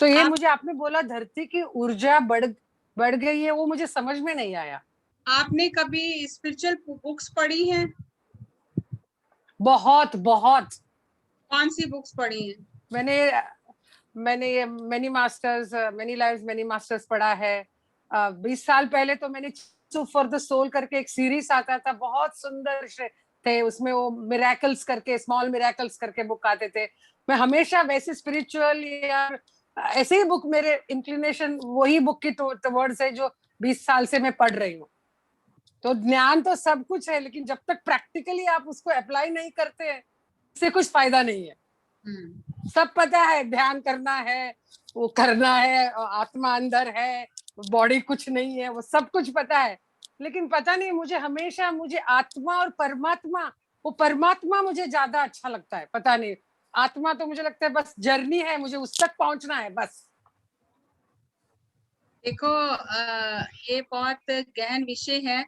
तो ये मुझे आपने बोला धरती की ऊर्जा बढ़ गई है, वो मुझे समझ में नहीं आया। आपने कभी स्पिरिचुअल बुक्स पढ़ी हैं? बहुत बहुत। कौन सी बुक्स पढ़ी हैं? मैंने many masters, many lives many masters पढ़ा है। 20 साल पहले तो मैंने फॉर द सोल करके एक सीरीज आता था, बहुत सुंदर थे उसमें, वो मिरेकल्स करके, स्मॉल मिरेकल्स करके बुक आते थे। मैं हमेशा वैसे स्पिरिचुअल या ऐसे ही बुक, मेरे इंक्लिनेशन वही बुक की टुवर्ड्स है जो 20 साल से मैं पढ़ रही हूँ। तो ज्ञान तो सब कुछ है, लेकिन जब तक प्रैक्टिकली आप उसको अप्लाई नहीं करते हैं, इससे कुछ फायदा नहीं है। सब पता है, ध्यान करना है, वो करना है, आत्मा अंदर है, बॉडी कुछ नहीं है, वो सब कुछ पता है। लेकिन पता नहीं, मुझे आत्मा और परमात्मा, वो परमात्मा मुझे ज्यादा अच्छा लगता है। पता नहीं, आत्मा तो मुझे लगता है बस जर्नी है, मुझे उस तक पहुंचना है बस। देखो, ये बहुत गहन विषय है,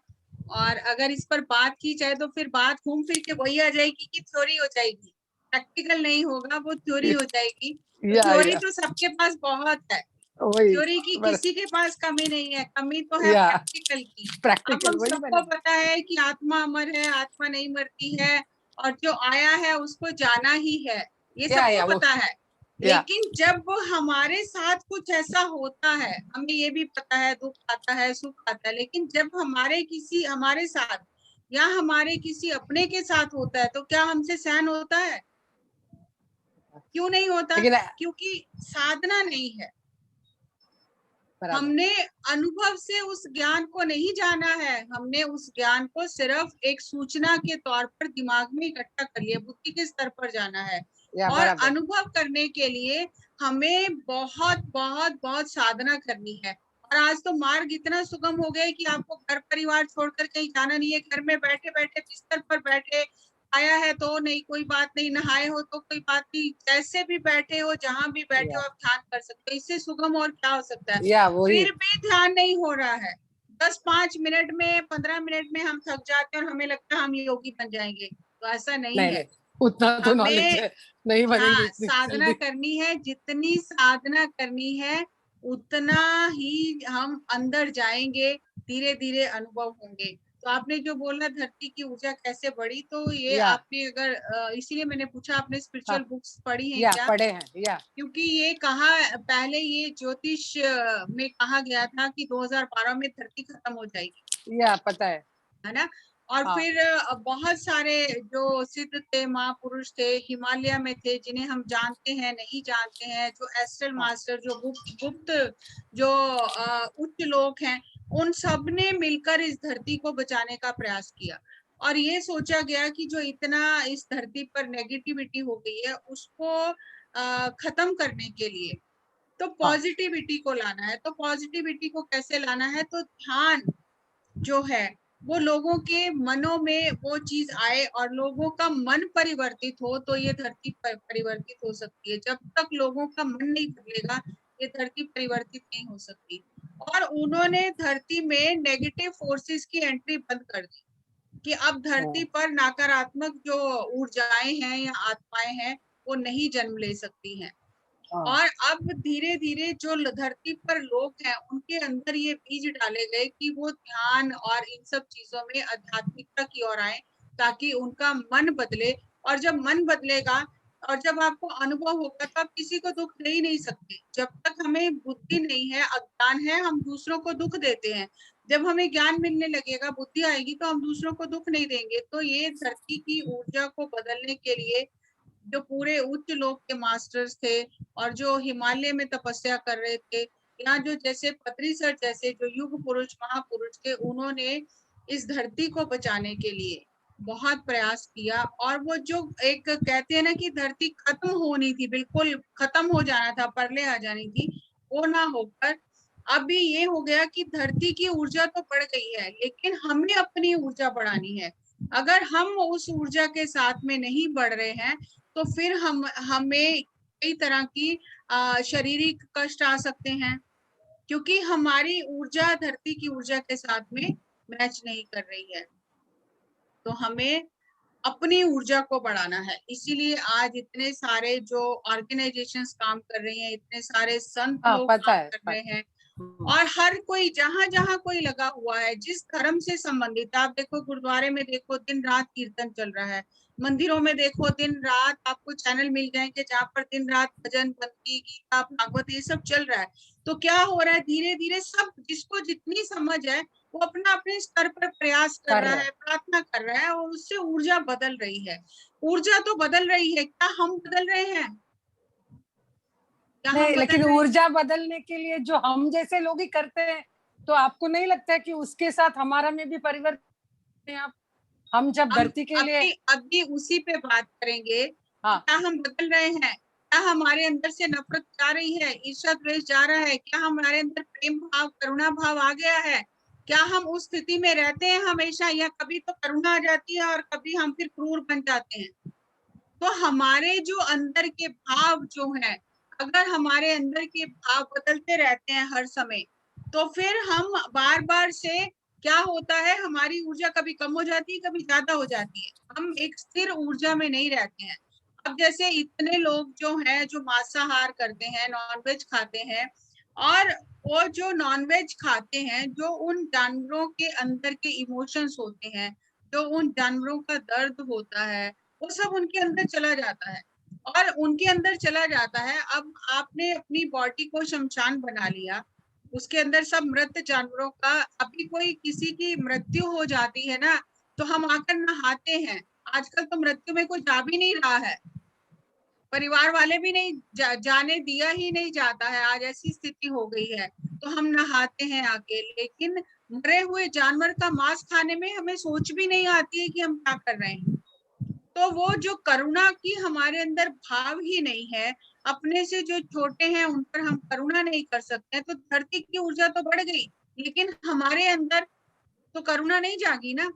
और अगर इस पर बात की जाए तो फिर बात घूम फिर के वही आ जाएगी कि थ्योरी हो जाएगी, प्रैक्टिकल नहीं होगा, वो थ्योरी हो जाएगी। थ्योरी तो सबके पास बहुत है, थ्योरी की किसी के पास कमी नहीं है, कमी तो है प्रैक्टिकल की। अब हम सबको पता है कि आत्मा अमर है, आत्मा नहीं मरती है, और जो आया है उसको जाना ही है, ये सबको पता है। लेकिन जब हमारे साथ कुछ ऐसा होता है, हमें ये भी पता है, दुख आता है, सुख आता है, लेकिन जब हमारे साथ या हमारे किसी अपने के साथ होता है, तो क्या हमसे सहन होता है? क्यों नहीं होता? क्योंकि साधना नहीं है। हमने अनुभव से उस ज्ञान को नहीं जाना है, हमने उस ज्ञान को सिर्फ एक सूचना के तौर पर दिमाग में इकट्ठा कर लिया, बुद्धि के स्तर पर जाना है। और अनुभव करने के लिए हमें बहुत बहुत बहुत साधना करनी है। और आज तो मार्ग इतना सुगम हो गया है कि आपको घर परिवार छोड़कर कहीं जाना नहीं है, घर में बैठे बैठे बिस्तर पर बैठे, आया है तो नहीं, कोई बात नहीं, नहाए हो तो कोई बात नहीं, जैसे भी बैठे हो, जहां भी बैठे हो, आप ध्यान कर सकते हो। इससे सुगम और क्या हो सकता है? फिर भी ध्यान नहीं हो रहा है। 10-5 मिनट में, 15 मिनट में हम थक जाते हैं और हमें लगता है हम योगी बन जाएंगे, तो ऐसा नहीं है। उतना तो नॉलेज है, नहीं बनेंगे। साधना करनी है, जितनी साधना करनी है उतना ही हम अंदर जाएंगे, धीरे धीरे अनुभव होंगे। तो आपने जो बोला धरती की ऊर्जा कैसे बढ़ी, तो ये आपने अगर इसीलिए मैंने पूछा, आपने स्पिरिचुअल बुक्स पढ़ी हैं क्या? पढ़े हैं। क्योंकि ये कहा, पहले ये ज्योतिष में कहा गया था कि 2012 में धरती खत्म हो जाएगी। पता है ना? और हाँ। फिर बहुत सारे जो सिद्ध थे, महापुरुष थे, हिमालय में थे, जिन्हें हम जानते हैं नहीं जानते हैं, जो एस्ट्रल मास्टर, जो गुप्त जो उच्च लोग हैं, उन सब ने मिलकर इस धरती को बचाने का प्रयास किया। और ये सोचा गया कि जो इतना इस धरती पर नेगेटिविटी हो गई है उसको खत्म करने के लिए तो पॉजिटिविटी को लाना है। तो पॉजिटिविटी को कैसे लाना है? तो ध्यान जो है वो लोगों के मनों में वो चीज आए और लोगों का मन परिवर्तित हो, तो ये धरती परिवर्तित हो सकती है। जब तक लोगों का मन नहीं बदलेगा ये धरती परिवर्तित नहीं हो सकती। और उन्होंने धरती में नेगेटिव फोर्सेस की एंट्री बंद कर दी कि अब धरती पर नकारात्मक जो ऊर्जाएं हैं या आत्माएं हैं वो नहीं जन्म ले सकती हैं। और अब धीरे धीरे जो धरती पर लोग हैं उनके अंदर ये बीज डाले गए कि वो ध्यान और इन सब चीजों में आध्यात्मिकता की ओर आए, ताकि उनका मन बदले। और जब मन बदलेगा और जब आपको अनुभव होगा तो आप किसी को दुख दे ही नहीं सकते। जब तक हमें बुद्धि नहीं है, अज्ञान है, हम दूसरों को दुख देते हैं। जब हमें ज्ञान मिलने लगेगा, बुद्धि आएगी, तो हम दूसरों को दुख नहीं देंगे। तो ये धरती की ऊर्जा को बदलने के लिए जो पूरे उच्च लोक के मास्टर्स थे और जो हिमालय में तपस्या कर रहे थे, या जो जैसे पत्री सर जैसे जो युग पुरुष महापुरुष थे, उन्होंने इस धरती को बचाने के लिए बहुत प्रयास किया। और वो जो एक कहते हैं ना कि धरती खत्म होनी थी, बिल्कुल खत्म हो जाना था, परले आ जानी थी, वो ना होकर अभी ये हो गया कि धरती की ऊर्जा तो बढ़ गई है, लेकिन हमें अपनी ऊर्जा बढ़ानी है। अगर हम उस ऊर्जा के साथ में नहीं बढ़ रहे हैं तो फिर हमें कई तरह की शारीरिक कष्ट आ सकते हैं, क्योंकि हमारी ऊर्जा धरती की ऊर्जा के साथ में मैच नहीं कर रही है। तो हमें अपनी ऊर्जा को बढ़ाना है। इसीलिए आज इतने सारे जो ऑर्गेनाइजेशंस काम कर रही हैं, इतने सारे संत लोग काम कर रहे हैं, और हर कोई जहां जहां कोई लगा हुआ है जिस धर्म से संबंधित। आप देखो गुरुद्वारे में देखो दिन रात कीर्तन चल रहा है, मंदिरों में देखो दिन रात आपको चैनल मिल जाएंगे जहाँ पर दिन रात भजन, भक्ति, गीता, भागवत ये सब चल रहा है। तो क्या हो रहा है, धीरे धीरे सब जिसको जितनी समझ है वो अपना अपने स्तर पर प्रयास कर रहा है, प्रार्थना कर रहा है, और उससे ऊर्जा बदल रही है। ऊर्जा तो बदल रही है, क्या हम बदल रहे हैं? नहीं, लेकिन ऊर्जा बदलने के लिए जो हम जैसे लोग ही करते हैं, तो आपको नहीं लगता है कि उसके साथ हमारा में भी परिवर्तन? हम जब धरती के लिए अभी उसी पे बात करेंगे। हाँ। क्या हम बदल रहे हैं? क्या हमारे अंदर से नफरत जा रही है, ईर्ष्या द्वेष जा रहा है? क्या हमारे अंदर प्रेम भाव, करुणा भाव आ गया है? क्या हम उस स्थिति में रहते हैं हमेशा, या कभी तो करुणा आ जाती है और कभी हम फिर क्रूर बन जाते हैं? तो हमारे जो अंदर के भाव जो है, अगर हमारे अंदर के भाव बदलते रहते हैं हर समय, तो फिर हम बार बार से क्या होता है, हमारी ऊर्जा कभी कम हो जाती है, कभी ज्यादा हो जाती है। हम एक स्थिर ऊर्जा में नहीं रहते हैं। अब जैसे इतने लोग जो हैं जो मांसाहार करते हैं, नॉनवेज खाते हैं, और वो जो नॉनवेज खाते हैं, जो उन जानवरों के अंदर के इमोशंस होते हैं, जो उन जानवरों का दर्द होता है, वो सब उनके अंदर चला जाता है। और उनके अंदर चला जाता है। अब आपने अपनी बॉडी को शमशान बना लिया, उसके अंदर सब मृत जानवरों का, अभी कोई किसी की मृत्यु हो जाती है ना, तो हम आकर नहाते हैं। आजकल तो मृत्यु में कोई जा भी नहीं रहा है, परिवार वाले भी नहीं जाने दिया ही नहीं जाता है, आज ऐसी स्थिति हो गई है। तो हम नहाते हैं आके, लेकिन मरे हुए जानवर का मांस खाने में हमें सोच भी नहीं आती है कि हम क्या कर रहे हैं। तो वो जो करुणा की हमारे अंदर भाव ही नहीं है, अपने से जो छोटे हैं उन पर हम करुणा नहीं कर सकते, तो धरती की ऊर्जा तो बढ़ गई, लेकिन हमारे अंदर तो करुणा नहीं जागी ना।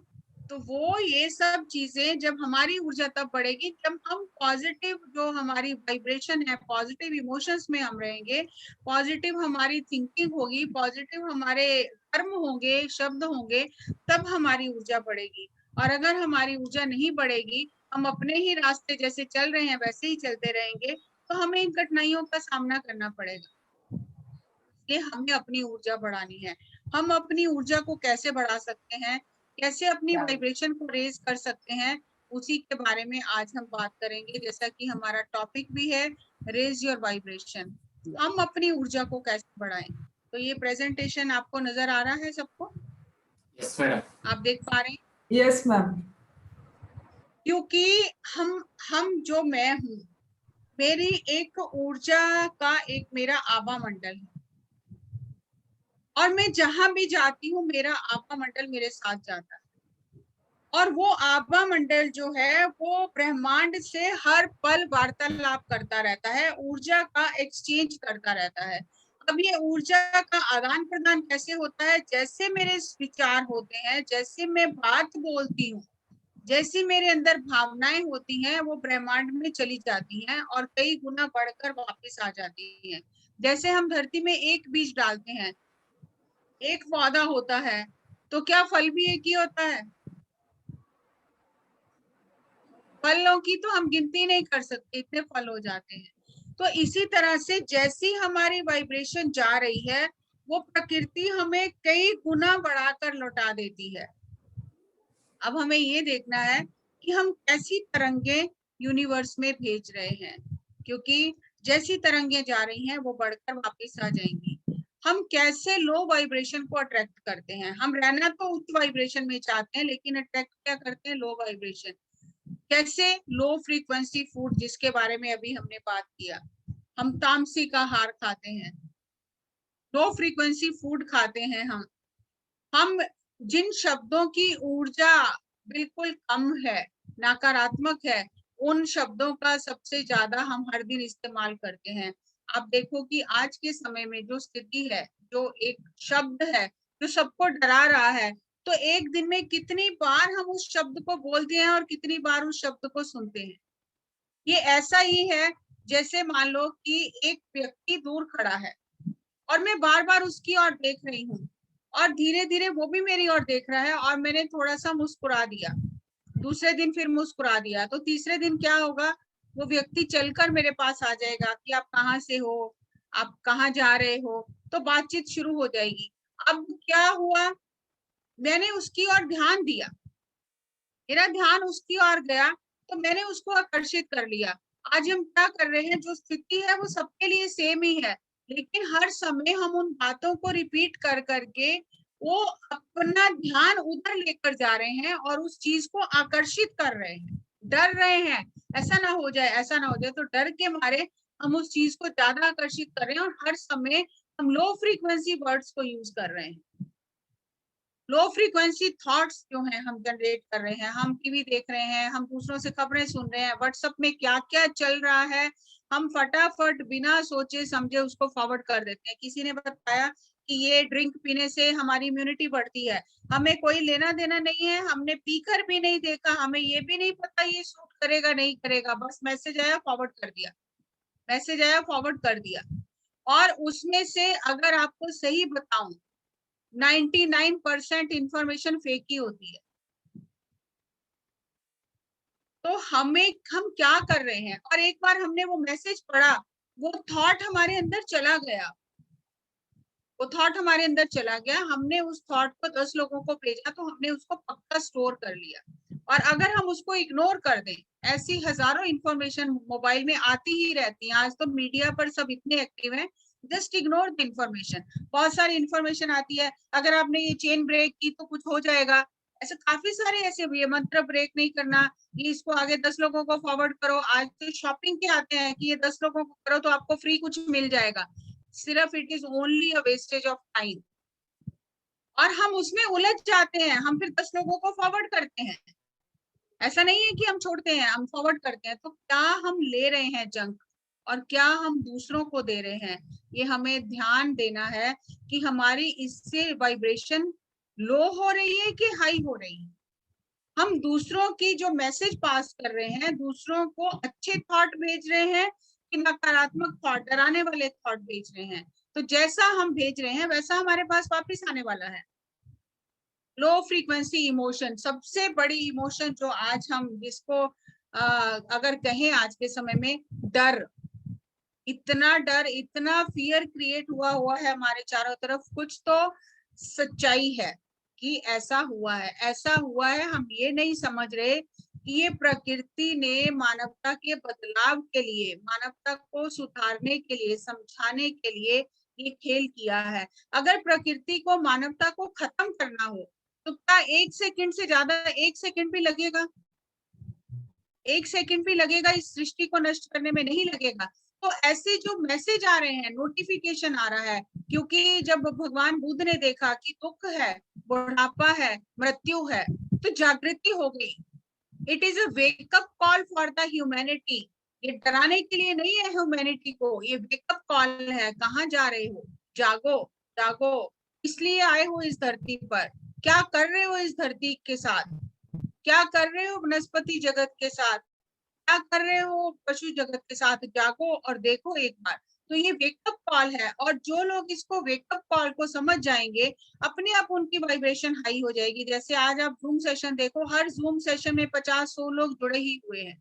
तो वो ये सब चीजें जब हमारी ऊर्जा तब बढ़ेगी जब हम पॉजिटिव, जो हमारी वाइब्रेशन है, पॉजिटिव इमोशंस में हम रहेंगे, पॉजिटिव हमारी थिंकिंग होगी, पॉजिटिव हमारे कर्म होंगे, शब्द होंगे, तब हमारी ऊर्जा बढ़ेगी। और अगर हमारी ऊर्जा नहीं बढ़ेगी, हम अपने ही रास्ते जैसे चल रहे हैं वैसे ही चलते रहेंगे, तो हमें इन कठिनाइयों का सामना करना पड़ेगा। ये हमें अपनी ऊर्जा बढ़ानी है। हम अपनी ऊर्जा को कैसे बढ़ा सकते हैं, कैसे अपनी वाइब्रेशन को रेज कर सकते हैं, उसी के बारे में आज हम बात करेंगे। जैसा कि हमारा टॉपिक भी है रेज योर वाइब्रेशन, हम अपनी ऊर्जा को कैसे बढ़ाएं। तो ये प्रेजेंटेशन आपको नजर आ रहा है सबको? Yes madam. आप देख पा रहे हैं? Yes, ma'am. क्योंकि हम जो मैं हूँ, मेरी एक ऊर्जा का एक मेरा आभा मंडल है, और मैं जहां भी जाती हूँ मेरा आभा मंडल मेरे साथ जाता है, और वो आभा मंडल जो है वो ब्रह्मांड से हर पल वार्तालाप करता रहता है, ऊर्जा का एक्सचेंज करता रहता है। अब ये ऊर्जा का आदान प्रदान कैसे होता है? जैसे मेरे विचार होते हैं, जैसे मैं बात बोलती हूँ, जैसी मेरे अंदर भावनाएं होती हैं, वो ब्रह्मांड में चली जाती हैं और कई गुना बढ़कर वापस आ जाती हैं। जैसे हम धरती में एक बीज डालते हैं, एक पौधा होता है, तो क्या फल भी एक ही होता है? फलों की तो हम गिनती नहीं कर सकते, इतने फल हो जाते हैं। तो इसी तरह से जैसी हमारी वाइब्रेशन जा रही है, वो प्रकृति हमें कई गुना बढ़ाकर लौटा देती है। अब हमें ये देखना है कि हम कैसी तरंगे यूनिवर्स में भेज रहे हैं, क्योंकि जैसी तरंगे जा रही हैं वो बढ़कर वापस आ जाएंगी। हम कैसे लो वाइब्रेशन को अट्रैक्ट करते हैं? हम रहना तो उच्च वाइब्रेशन में चाहते हैं, लेकिन अट्रैक्ट क्या करते हैं? Low vibration. कैसे? लो फ्रीक्वेंसी फूड, जिसके बारे में अभी हमने बात किया। हम तामसिक आहार खाते हैं, लो फ्रीक्वेंसी फूड खाते हैं। हम जिन शब्दों की ऊर्जा बिल्कुल कम है, नकारात्मक है, उन शब्दों का सबसे ज्यादा हम हर दिन इस्तेमाल करते हैं। आप देखो कि आज के समय में जो स्थिति है, जो एक शब्द है जो सबको डरा रहा है, तो एक दिन में कितनी बार हम उस शब्द को बोलते हैं और कितनी बार उस शब्द को सुनते हैं। ये ऐसा ही है जैसे मान लो कि एक व्यक्ति दूर खड़ा है और मैं बार बार उसकी ओर देख रही हूँ, और धीरे धीरे वो भी मेरी ओर देख रहा है, और मैंने थोड़ा सा मुस्कुरा दिया, दूसरे दिन फिर मुस्कुरा दिया, तो तीसरे दिन क्या होगा? वो व्यक्ति चलकर मेरे पास आ जाएगा कि आप कहाँ से हो, आप कहाँ जा रहे हो, तो बातचीत शुरू हो जाएगी। अब क्या हुआ? मैंने उसकी ओर ध्यान दिया, मेरा ध्यान उसकी ओर गया, तो मैंने उसको आकर्षित कर लिया। आज हम क्या कर रहे हैं? जो स्थिति है वो सबके लिए सेम ही है, लेकिन हर समय हम उन बातों को रिपीट कर करके वो अपना ध्यान उधर लेकर जा रहे हैं और उस चीज को आकर्षित कर रहे हैं, डर रहे हैं ऐसा ना हो जाए, ऐसा ना हो जाए, तो डर के मारे हम उस चीज को ज्यादा आकर्षित कर रहे हैं, और हर समय हम लो फ्रीक्वेंसी वर्ड्स को यूज कर रहे हैं। लो फ्रीक्वेंसी थॉट्स जो हैं हम जनरेट कर रहे हैं, हम टीवी देख रहे हैं, हम दूसरों से खबरें सुन रहे हैं, व्हाट्सएप में क्या क्या चल रहा है, हम फटाफट बिना सोचे समझे उसको फॉरवर्ड कर देते हैं। किसी ने बताया कि ये ड्रिंक पीने से हमारी इम्यूनिटी बढ़ती है, हमें कोई लेना देना नहीं है, हमने पीकर भी नहीं देखा, हमें ये भी नहीं पता ये सूट करेगा नहीं करेगा, बस मैसेज आया फॉरवर्ड कर दिया, मैसेज आया फॉरवर्ड कर दिया। और उसमें से अगर आपको सही बताऊं, 99% इंफॉर्मेशन फेक ही होती है। तो हम क्या कर रहे हैं? और एक बार हमने वो मैसेज पढ़ा, वो थॉट हमारे अंदर चला गया, वो थॉट हमारे अंदर चला गया, हमने उस थॉट को 10 लोगों को भेजा, तो हमने उसको पक्का स्टोर कर लिया। और अगर हम उसको इग्नोर कर दें, ऐसी हजारों इंफॉर्मेशन मोबाइल में आती ही रहती है, आज तो मीडिया पर सब इतने एक्टिव हैं, जस्ट इग्नोर द इंफॉर्मेशन। बहुत सारी इंफॉर्मेशन आती है, अगर आपने ये चेन ब्रेक की तो कुछ हो जाएगा, ऐसे काफी सारे ऐसे, ये मंत्र ब्रेक नहीं करना, ये इसको आगे 10 लोगों को फॉरवर्ड करो। आज तो शॉपिंग के आते हैं कि ये 10 लोगों को करो तो आपको फ्री कुछ मिल जाएगा, सिर्फ it is only a wastage of time. और हम उसमें उलझ जाते हैं, हम फिर 10 लोगों को फॉरवर्ड करते हैं, ऐसा नहीं है कि हम छोड़ते हैं, हम फॉरवर्ड करते हैं। तो क्या हम ले रहे हैं जंक, और क्या हम दूसरों को दे रहे हैं? ये हमें ध्यान देना है कि हमारी इससे वाइब्रेशन लो हो रही है कि हाई हो रही है। हम दूसरों की जो मैसेज पास कर रहे हैं, दूसरों को अच्छे थॉट भेज रहे हैं कि नकारात्मक थॉट, डराने वाले थॉट भेज रहे हैं? तो जैसा हम भेज रहे हैं वैसा हमारे पास वापस आने वाला है। लो फ्रीक्वेंसी इमोशन, सबसे बड़ी इमोशन जो आज हम जिसको अगर कहें आज के समय में, डर, डर, इतना फियर क्रिएट हुआ है हमारे चारों तरफ। कुछ तो सच्चाई है कि ऐसा हुआ है, ऐसा हुआ है, हम ये नहीं समझ रहे कि ये प्रकृति ने मानवता के बदलाव के लिए, मानवता को सुधारने के लिए, समझाने के लिए ये खेल किया है। अगर प्रकृति को, मानवता को खत्म करना हो तो क्या 1 सेकंड से ज्यादा 1 सेकंड भी लगेगा? 1 सेकंड भी लगेगा इस सृष्टि को नष्ट करने में? नहीं लगेगा। तो ऐसे जो मैसेज आ रहे हैं, नोटिफिकेशन आ रहा है, क्योंकि जब भगवान बुद्ध ने देखा कि दुख है, बुढ़ापा है, मृत्यु है, तो जागृति हो गई। It is a wake up call for the humanity. ये डराने के लिए नहीं है ह्यूमैनिटी को, ये वेकअप कॉल है। कहाँ जा रहे हो? जागो, जागो। इसलिए आए हो इस धरती पर। क्या कर रहे हो इस धरती के साथ? क्या कर रहे हो वनस्पति जगत के साथ? क्या कर रहे हो पशु जगत के साथ? जागो और देखो एक बार। तो ये वेकअप कॉल है, और जो लोग इसको वेकअप कॉल को समझ जाएंगे, अपने आप उनकी वाइब्रेशन हाई हो जाएगी। जैसे आज आप जूम सेशन देखो, हर जूम सेशन में 50-100 लोग जुड़े ही हुए हैं।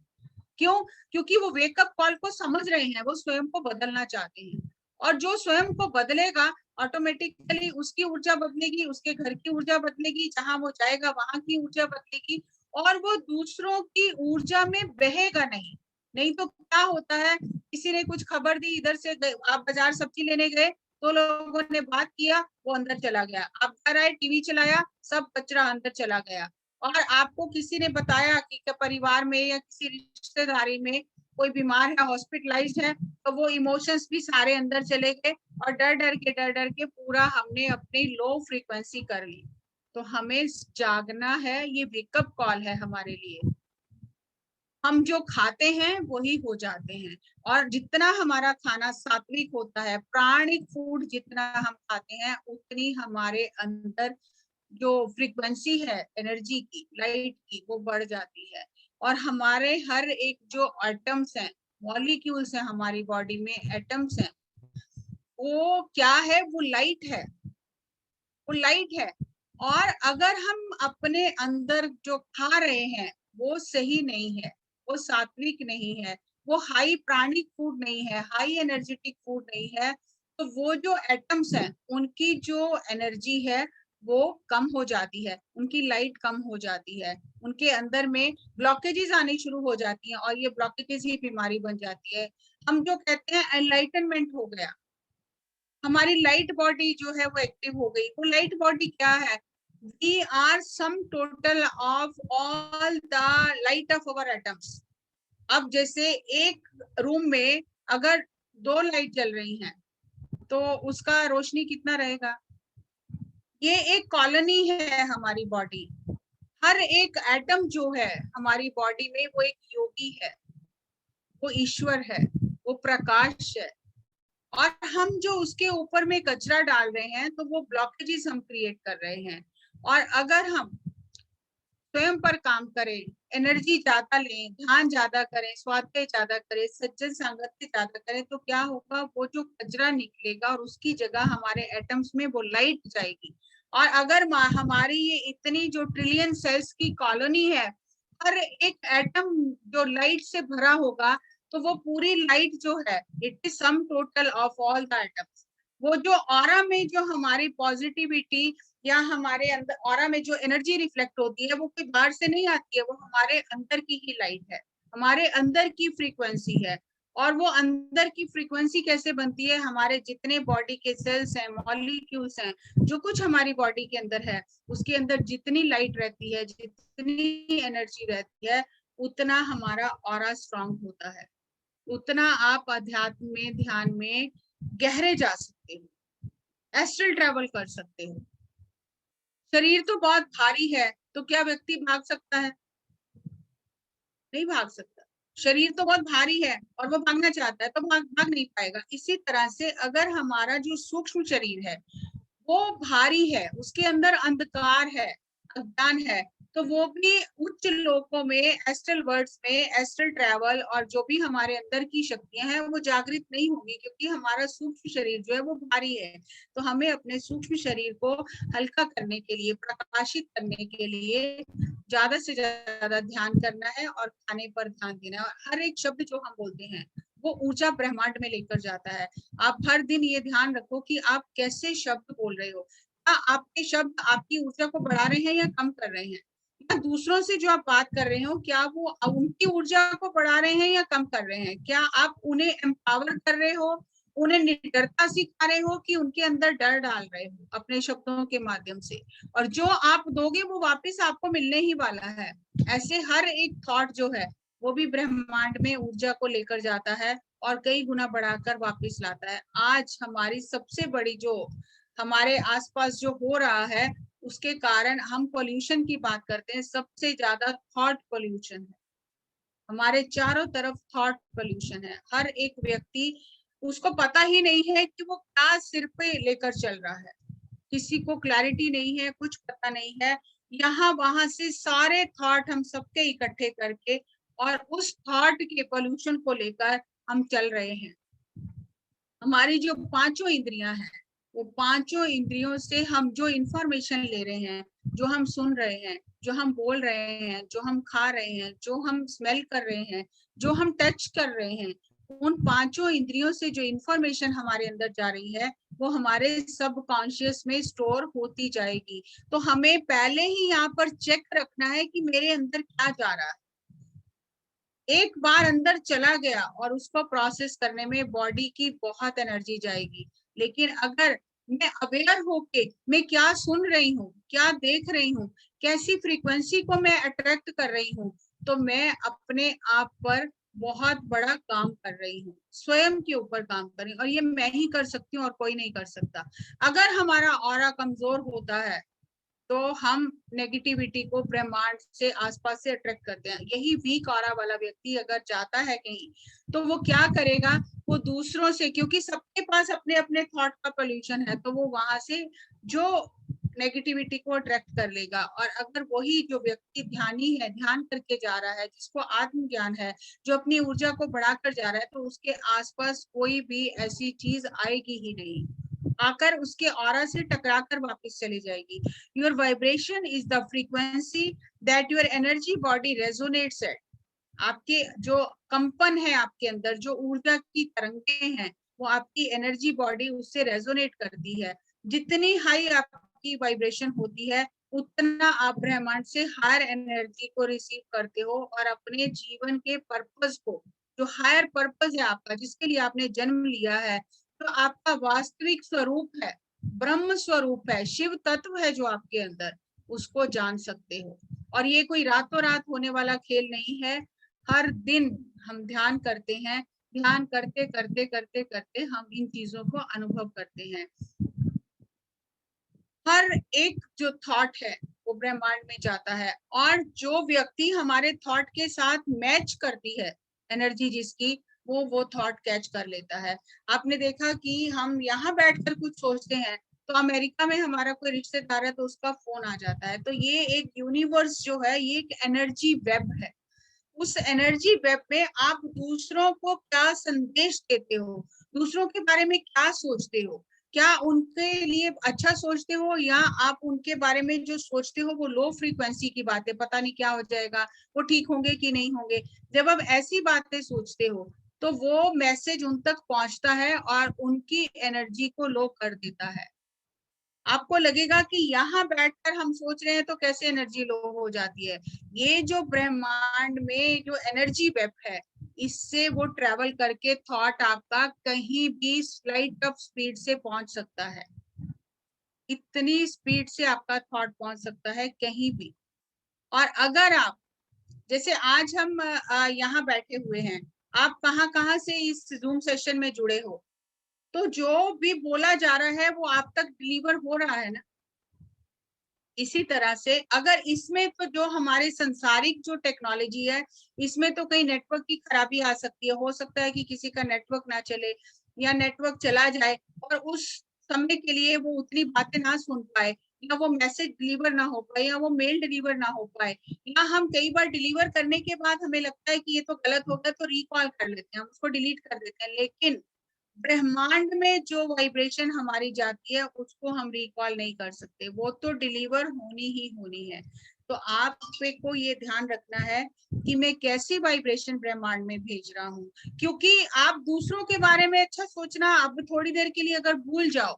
क्यों? क्योंकि वो वेकअप कॉल को समझ रहे हैं, वो स्वयं को बदलना चाहते हैं। और जो स्वयं को बदलेगा, ऑटोमेटिकली उसकी ऊर्जा बदलेगी, उसके घर की ऊर्जा बदलेगी, जहां वो जाएगा वहां की ऊर्जा बदलेगी, और वो दूसरों की ऊर्जा में बहेगा नहीं। नहीं तो क्या होता है, किसी ने कुछ खबर दी, इधर से आप बाजार सब्जी लेने गए, तो लोगों ने बात किया, वो अंदर चला गया। आप घर आए, टीवी चलाया, सब कचरा अंदर चला गया। और आपको किसी ने बताया कि परिवार में या किसी रिश्तेदारी में कोई बीमार है, हॉस्पिटलाइज्ड है, तो वो इमोशंस भी सारे अंदर चले गए, और डर डर के पूरा हमने अपनी लो फ्रीक्वेंसी कर ली। तो हमें जागना है, ये वेकअप कॉल है हमारे लिए। हम जो खाते हैं वही हो जाते हैं, और जितना हमारा खाना सात्विक होता है, प्राणिक फूड जितना हम खाते हैं, उतनी हमारे अंदर जो फ्रीक्वेंसी है एनर्जी की, लाइट की, वो बढ़ जाती है। और हमारे हर एक जो एटम्स हैं, मॉलिक्यूल्स हैं हमारी बॉडी में, एटम्स हैं, वो क्या है? वो लाइट है, वो लाइट है। और अगर हम अपने अंदर जो खा रहे हैं वो सही नहीं है, वो सात्विक नहीं है, वो हाई प्राणिक फूड नहीं है, हाई एनर्जेटिक फूड नहीं है, तो वो जो एटम्स हैं उनकी जो एनर्जी है वो कम हो जाती है, उनकी लाइट कम हो जाती है, उनके अंदर में ब्लॉकेजेस आनी शुरू हो जाती हैं, और ये ब्लॉकेजेस ही बीमारी बन जाती है। हम जो कहते हैं एनलाइटनमेंट हो गया, हमारी लाइट बॉडी जो है वो एक्टिव हो गई। वो लाइट बॉडी क्या है? We are sum total of all the light of our atoms. अब जैसे एक रूम में अगर 2 लाइट जल रही हैं, तो उसका रोशनी कितना रहेगा? ये एक कॉलोनी है हमारी बॉडी। हर एक एटम जो है हमारी बॉडी में, वो एक योगी है, वो ईश्वर है, वो प्रकाश है। और हम जो उसके ऊपर में कचरा डाल रहे हैं, तो वो ब्लॉकेजेस हम क्रिएट कर रहे हैं। और अगर हम स्वयं पर काम करें, एनर्जी ज्यादा लें, ध्यान ज्यादा करें, स्वाध्याय ज्यादा करें, सज्जन संगत ज्यादा करें, तो क्या होगा? वो जो कचरा निकलेगा और उसकी जगह हमारे एटम्स में वो लाइट जाएगी। और अगर हमारी ये इतनी जो ट्रिलियन सेल्स की कॉलोनी है, हर एक एटम जो लाइट से भरा होगा, तो वो पूरी लाइट जो है, it is some total of all the atoms. वो जो ऑरा में जो हमारी पॉजिटिविटी या हमारे अंदर ऑरा में जो एनर्जी रिफ्लेक्ट होती है, वो कोई बाहर से नहीं आती है, वो हमारे अंदर की ही लाइट है, हमारे अंदर की फ्रीक्वेंसी है। और वो अंदर की फ्रीक्वेंसी कैसे बनती है? हमारे जितने बॉडी के सेल्स हैं, मॉलिक्यूल्स हैं, जो कुछ हमारी बॉडी के अंदर है, उसके अंदर जितनी लाइट रहती है, जितनी एनर्जी रहती है, उतना हमारा ऑरा स्ट्रांग होता है, उतना आप अध्यात्म में, ध्यान में गहरे जा सकते हो, एस्ट्रल ट्रैवल कर सकते हो। शरीर तो बहुत भारी है, तो क्या व्यक्ति भाग सकता है? नहीं भाग सकता। शरीर तो बहुत भारी है और वो भागना चाहता है, तो भाग नहीं पाएगा। इसी तरह से अगर हमारा जो सूक्ष्म शरीर है वो भारी है, उसके अंदर अंधकार है, अज्ञान है, तो वो भी उच्च लोकों में, एस्ट्रल वर्ल्ड्स में एस्ट्रल ट्रैवल और जो भी हमारे अंदर की शक्तियां हैं वो जागृत नहीं होगी, क्योंकि हमारा सूक्ष्म शरीर जो है वो भारी है। तो हमें अपने सूक्ष्म शरीर को हल्का करने के लिए, प्रकाशित करने के लिए ज्यादा से ज्यादा ध्यान करना है, और खाने पर ध्यान देना है। और हर एक शब्द जो हम बोलते हैं वो ऊर्जा ब्रह्मांड में लेकर जाता है। आप हर दिन ये ध्यान रखो कि आप कैसे शब्द बोल रहे हो। क्या आपके शब्द आपकी ऊर्जा को बढ़ा रहे हैं या कम कर रहे हैं? या दूसरों से जो आप बात कर रहे हो, क्या वो उनकी ऊर्जा को बढ़ा रहे हैं या कम कर रहे हैं? क्या आप उन्हें एम्पावर कर रहे हो, उन्हें निडरता सिखा रहे हो कि उनके अंदर डर डाल रहे हो अपने शब्दों के माध्यम से, और जो आप दोगे वो वापस आपको मिलने ही वाला है। ऐसे हर एक थॉट जो है वो भी ब्रह्मांड में ऊर्जा को लेकर जाता है और कई गुना बढ़ाकर वापस लाता है। आज हमारी सबसे बड़ी जो हमारे आसपास जो हो रहा है उसके कारण हम पोल्यूशन की बात करते हैं, सबसे ज्यादा थॉट पोल्यूशन है। हमारे चारों तरफ थॉट पोल्यूशन है। हर एक व्यक्ति, उसको पता ही नहीं है कि वो क्या सिर पे लेकर चल रहा है, किसी को क्लैरिटी नहीं है, कुछ पता नहीं है। यहाँ वहां से सारे थॉट हम सबके इकट्ठे करके और उस थॉट के पोल्यूशन को लेकर हम चल रहे हैं। हमारी जो पांचों इंद्रियां हैं, वो पांचों इंद्रियों से हम जो इंफॉर्मेशन ले रहे हैं, जो हम सुन रहे हैं, जो हम बोल रहे हैं, जो हम खा रहे हैं, जो हम स्मेल कर रहे हैं, जो हम टच कर रहे हैं, उन पांचों इंद्रियों से जो इंफॉर्मेशन हमारे अंदर जा रही है वो हमारे सबकॉन्शियस में स्टोर होती जाएगी। तो हमें पहले ही यहाँ पर चेक रखना है कि मेरे अंदर क्या जा रहा है। एक बार अंदर चला गया और उसको प्रोसेस करने में बॉडी की बहुत एनर्जी जाएगी। लेकिन अगर मैं अवेयर होके मैं क्या सुन रही हूँ, क्या देख रही हूँ, कैसी फ्रीक्वेंसी को मैं अट्रैक्ट कर रही हूँ, तो मैं अपने आप पर बहुत बड़ा काम कर रही हूँ, स्वयं के ऊपर काम कर रही हूँ, और ये मैं ही कर सकती हूँ और कोई नहीं कर सकता। अगर हमारा ऑरा कमजोर होता है तो हम नेगेटिविटी को ब्रह्मांड से आसपास से अट्रैक्ट करते हैं। यही वीक ऑरा वाला व्यक्ति अगर जाता है कहीं तो वो क्या करेगा, वो दूसरों से, क्योंकि सबके पास अपने अपने थॉट का पोल्यूशन है, तो वो वहां से जो नेगेटिविटी को अट्रैक्ट कर लेगा। और अगर वही जो व्यक्ति ध्यानी है, ध्यान करके जा रहा है, जिसको आत्मज्ञान है, जो अपनी ऊर्जा को बढ़ाकर जा रहा है, तो उसके आसपास कोई भी ऐसी चीज आएगी ही नहीं, आकर उसके ऑरा से टकराकर वापस चली जाएगी। Your vibration is the frequency that your energy body resonates at. आपके जो कंपन है आपके अंदर, जो ऊर्जा की तरंगें हैं, वो आपकी एनर्जी बॉडी उससे रेजोनेट करती है। जितनी हाई आपकी वाइब्रेशन होती है उतना आप ब्रह्मांड से हायर एनर्जी को रिसीव करते हो और अपने जीवन के पर्पस को, जो हायर पर्पस है आपका, जिसके लिए आपने जन्म लिया है, तो आपका वास्तविक स्वरूप है, ब्रह्म स्वरूप है, शिव तत्व है जो आपके अंदर, उसको जान सकते हो। और ये कोई रातों रात होने वाला खेल नहीं है। हर दिन हम ध्यान करते हैं, ध्यान करते करते करते करते हम इन चीजों को अनुभव करते हैं। हर एक जो थॉट है वो ब्रह्मांड में जाता है, और जो व्यक्ति हमारे थॉट के साथ मैच करती है एनर्जी जिसकी, वो थॉट कैच कर लेता है। आपने देखा कि हम यहाँ बैठकर कुछ सोचते हैं तो अमेरिका में हमारा कोई रिश्तेदार है तो उसका फोन आ जाता है। तो ये एक यूनिवर्स जो है, ये एक एनर्जी वेब है। उस एनर्जी वेब में आप दूसरों को क्या संदेश देते हो, दूसरों के बारे में क्या सोचते हो, क्या उनके लिए अच्छा सोचते हो, या आप उनके बारे में जो सोचते हो वो लो फ्रीक्वेंसी की बातें, पता नहीं क्या हो जाएगा, वो ठीक होंगे कि नहीं होंगे। जब आप ऐसी बातें सोचते हो तो वो मैसेज उन तक पहुंचता है और उनकी एनर्जी को लो कर देता है। आपको लगेगा कि यहाँ बैठकर हम सोच रहे हैं तो कैसे एनर्जी लो हो जाती है। ये जो ब्रह्मांड में जो एनर्जी वेब है, इससे वो ट्रेवल करके थॉट आपका कहीं भी स्लाइट ऑफ स्पीड से पहुंच सकता है। इतनी स्पीड से आपका थॉट पहुंच सकता है कहीं भी। और अगर आप, जैसे आज हम यहाँ बैठे हुए हैं, आप कहाँ से इस जूम सेशन में जुड़े हो, तो जो भी बोला जा रहा है वो आप तक डिलीवर हो रहा है ना। इसी तरह से अगर इसमें तो जो हमारे संसारिक जो टेक्नोलॉजी है, इसमें तो कहीं नेटवर्क की खराबी आ सकती है। हो सकता है कि किसी का नेटवर्क ना चले या नेटवर्क चला जाए और उस समय के लिए वो उतनी बातें ना सुन पाए, या वो मैसेज डिलीवर ना हो पाए, या वो मेल डिलीवर ना हो पाए, या हम कई बार डिलीवर करने के बाद हमें लगता है कि ये तो गलत हो गया तो रिकॉल कर लेते हैं, हम उसको डिलीट कर देते हैं। लेकिन ब्रह्मांड में जो वाइब्रेशन हमारी जाती है उसको हम रिकॉल नहीं कर सकते, वो तो डिलीवर होनी ही होनी है। तो आप को ये ध्यान रखना है कि मैं कैसी वाइब्रेशन ब्रह्मांड में भेज रहा हूँ, क्योंकि आप दूसरों के बारे में अच्छा सोचना अब थोड़ी देर के लिए अगर भूल जाओ,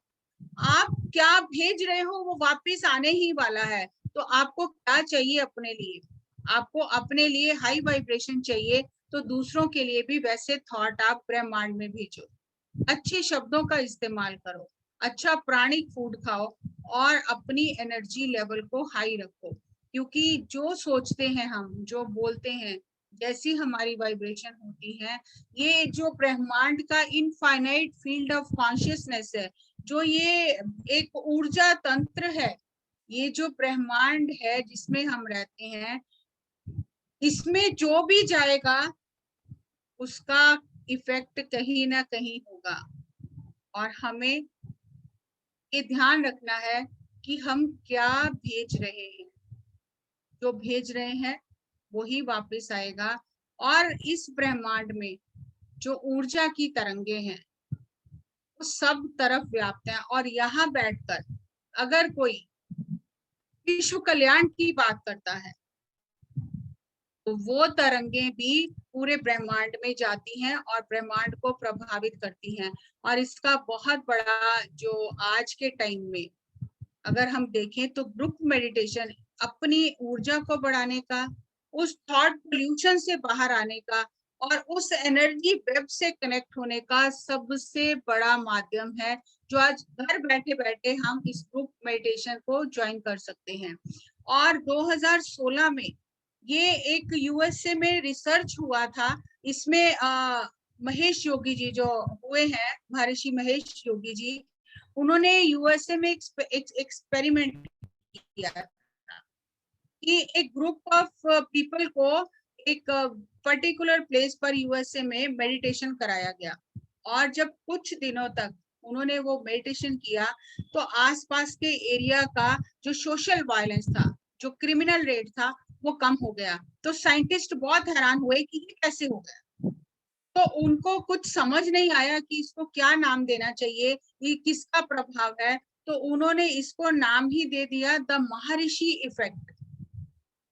आप क्या भेज रहे हो वो वापिस आने ही वाला है। तो आपको क्या चाहिए अपने लिए, आपको अपने लिए हाई वाइब्रेशन चाहिए, तो दूसरों के लिए भी वैसे थॉट आप ब्रह्मांड में भेजो। अच्छे शब्दों का इस्तेमाल करो, अच्छा प्राणिक फूड खाओ और अपनी एनर्जी लेवल को हाई रखो, क्योंकि जो सोचते हैं हम, जो बोलते हैं, जैसी हमारी वाइब्रेशन होती है, ये जो ब्रह्मांड का इनफाइनाइट फील्ड ऑफ कॉन्शियसनेस है, जो ये एक ऊर्जा तंत्र है, ये जो ब्रह्मांड है जिसमें हम रहते हैं, इसमें जो भी जाएगा उसका इफेक्ट कहीं ना कहीं होगा। और हमें ये ध्यान रखना है कि हम क्या भेज रहे हैं, जो भेज रहे हैं वही वापस आएगा। और इस ब्रह्मांड में जो ऊर्जा की तरंगे हैं वो सब तरफ व्याप्त हैं, और यहाँ बैठकर अगर कोई विश्व कल्याण की बात करता है तो वो तरंगे भी पूरे ब्रह्मांड में जाती हैं और ब्रह्मांड को प्रभावित करती हैं। और इसका बहुत बड़ा जो आज के टाइम में अगर हम देखें तो ग्रुप मेडिटेशन अपनी ऊर्जा को बढ़ाने का, उस थॉट पोल्यूशन से बाहर आने का और उस एनर्जी वेब से कनेक्ट होने का सबसे बड़ा माध्यम है, जो आज घर बैठे बैठे हम इस ग्रुप मेडिटेशन को ज्वाइन कर सकते हैं। और 2016 में ये एक यूएसए में रिसर्च हुआ था, इसमें महेश योगी जी जो हुए हैं, महर्षि महेश योगी जी, उन्होंने यूएसए में एक्सपेरिमेंट किया कि एक ग्रुप ऑफ पीपल को एक पर्टिकुलर प्लेस पर यूएसए में मेडिटेशन कराया गया, और जब कुछ दिनों तक उन्होंने वो मेडिटेशन किया तो आसपास के एरिया का जो सोशल वायलेंस था, जो क्रिमिनल रेट था, वो कम हो गया। तो साइंटिस्ट बहुत हैरान हुए कि ये कैसे हो गया। तो उनको कुछ समझ नहीं आया कि इसको क्या नाम देना चाहिए, ये किसका प्रभाव है, तो उन्होंने इसको नाम ही दे दिया द महर्षि इफेक्ट।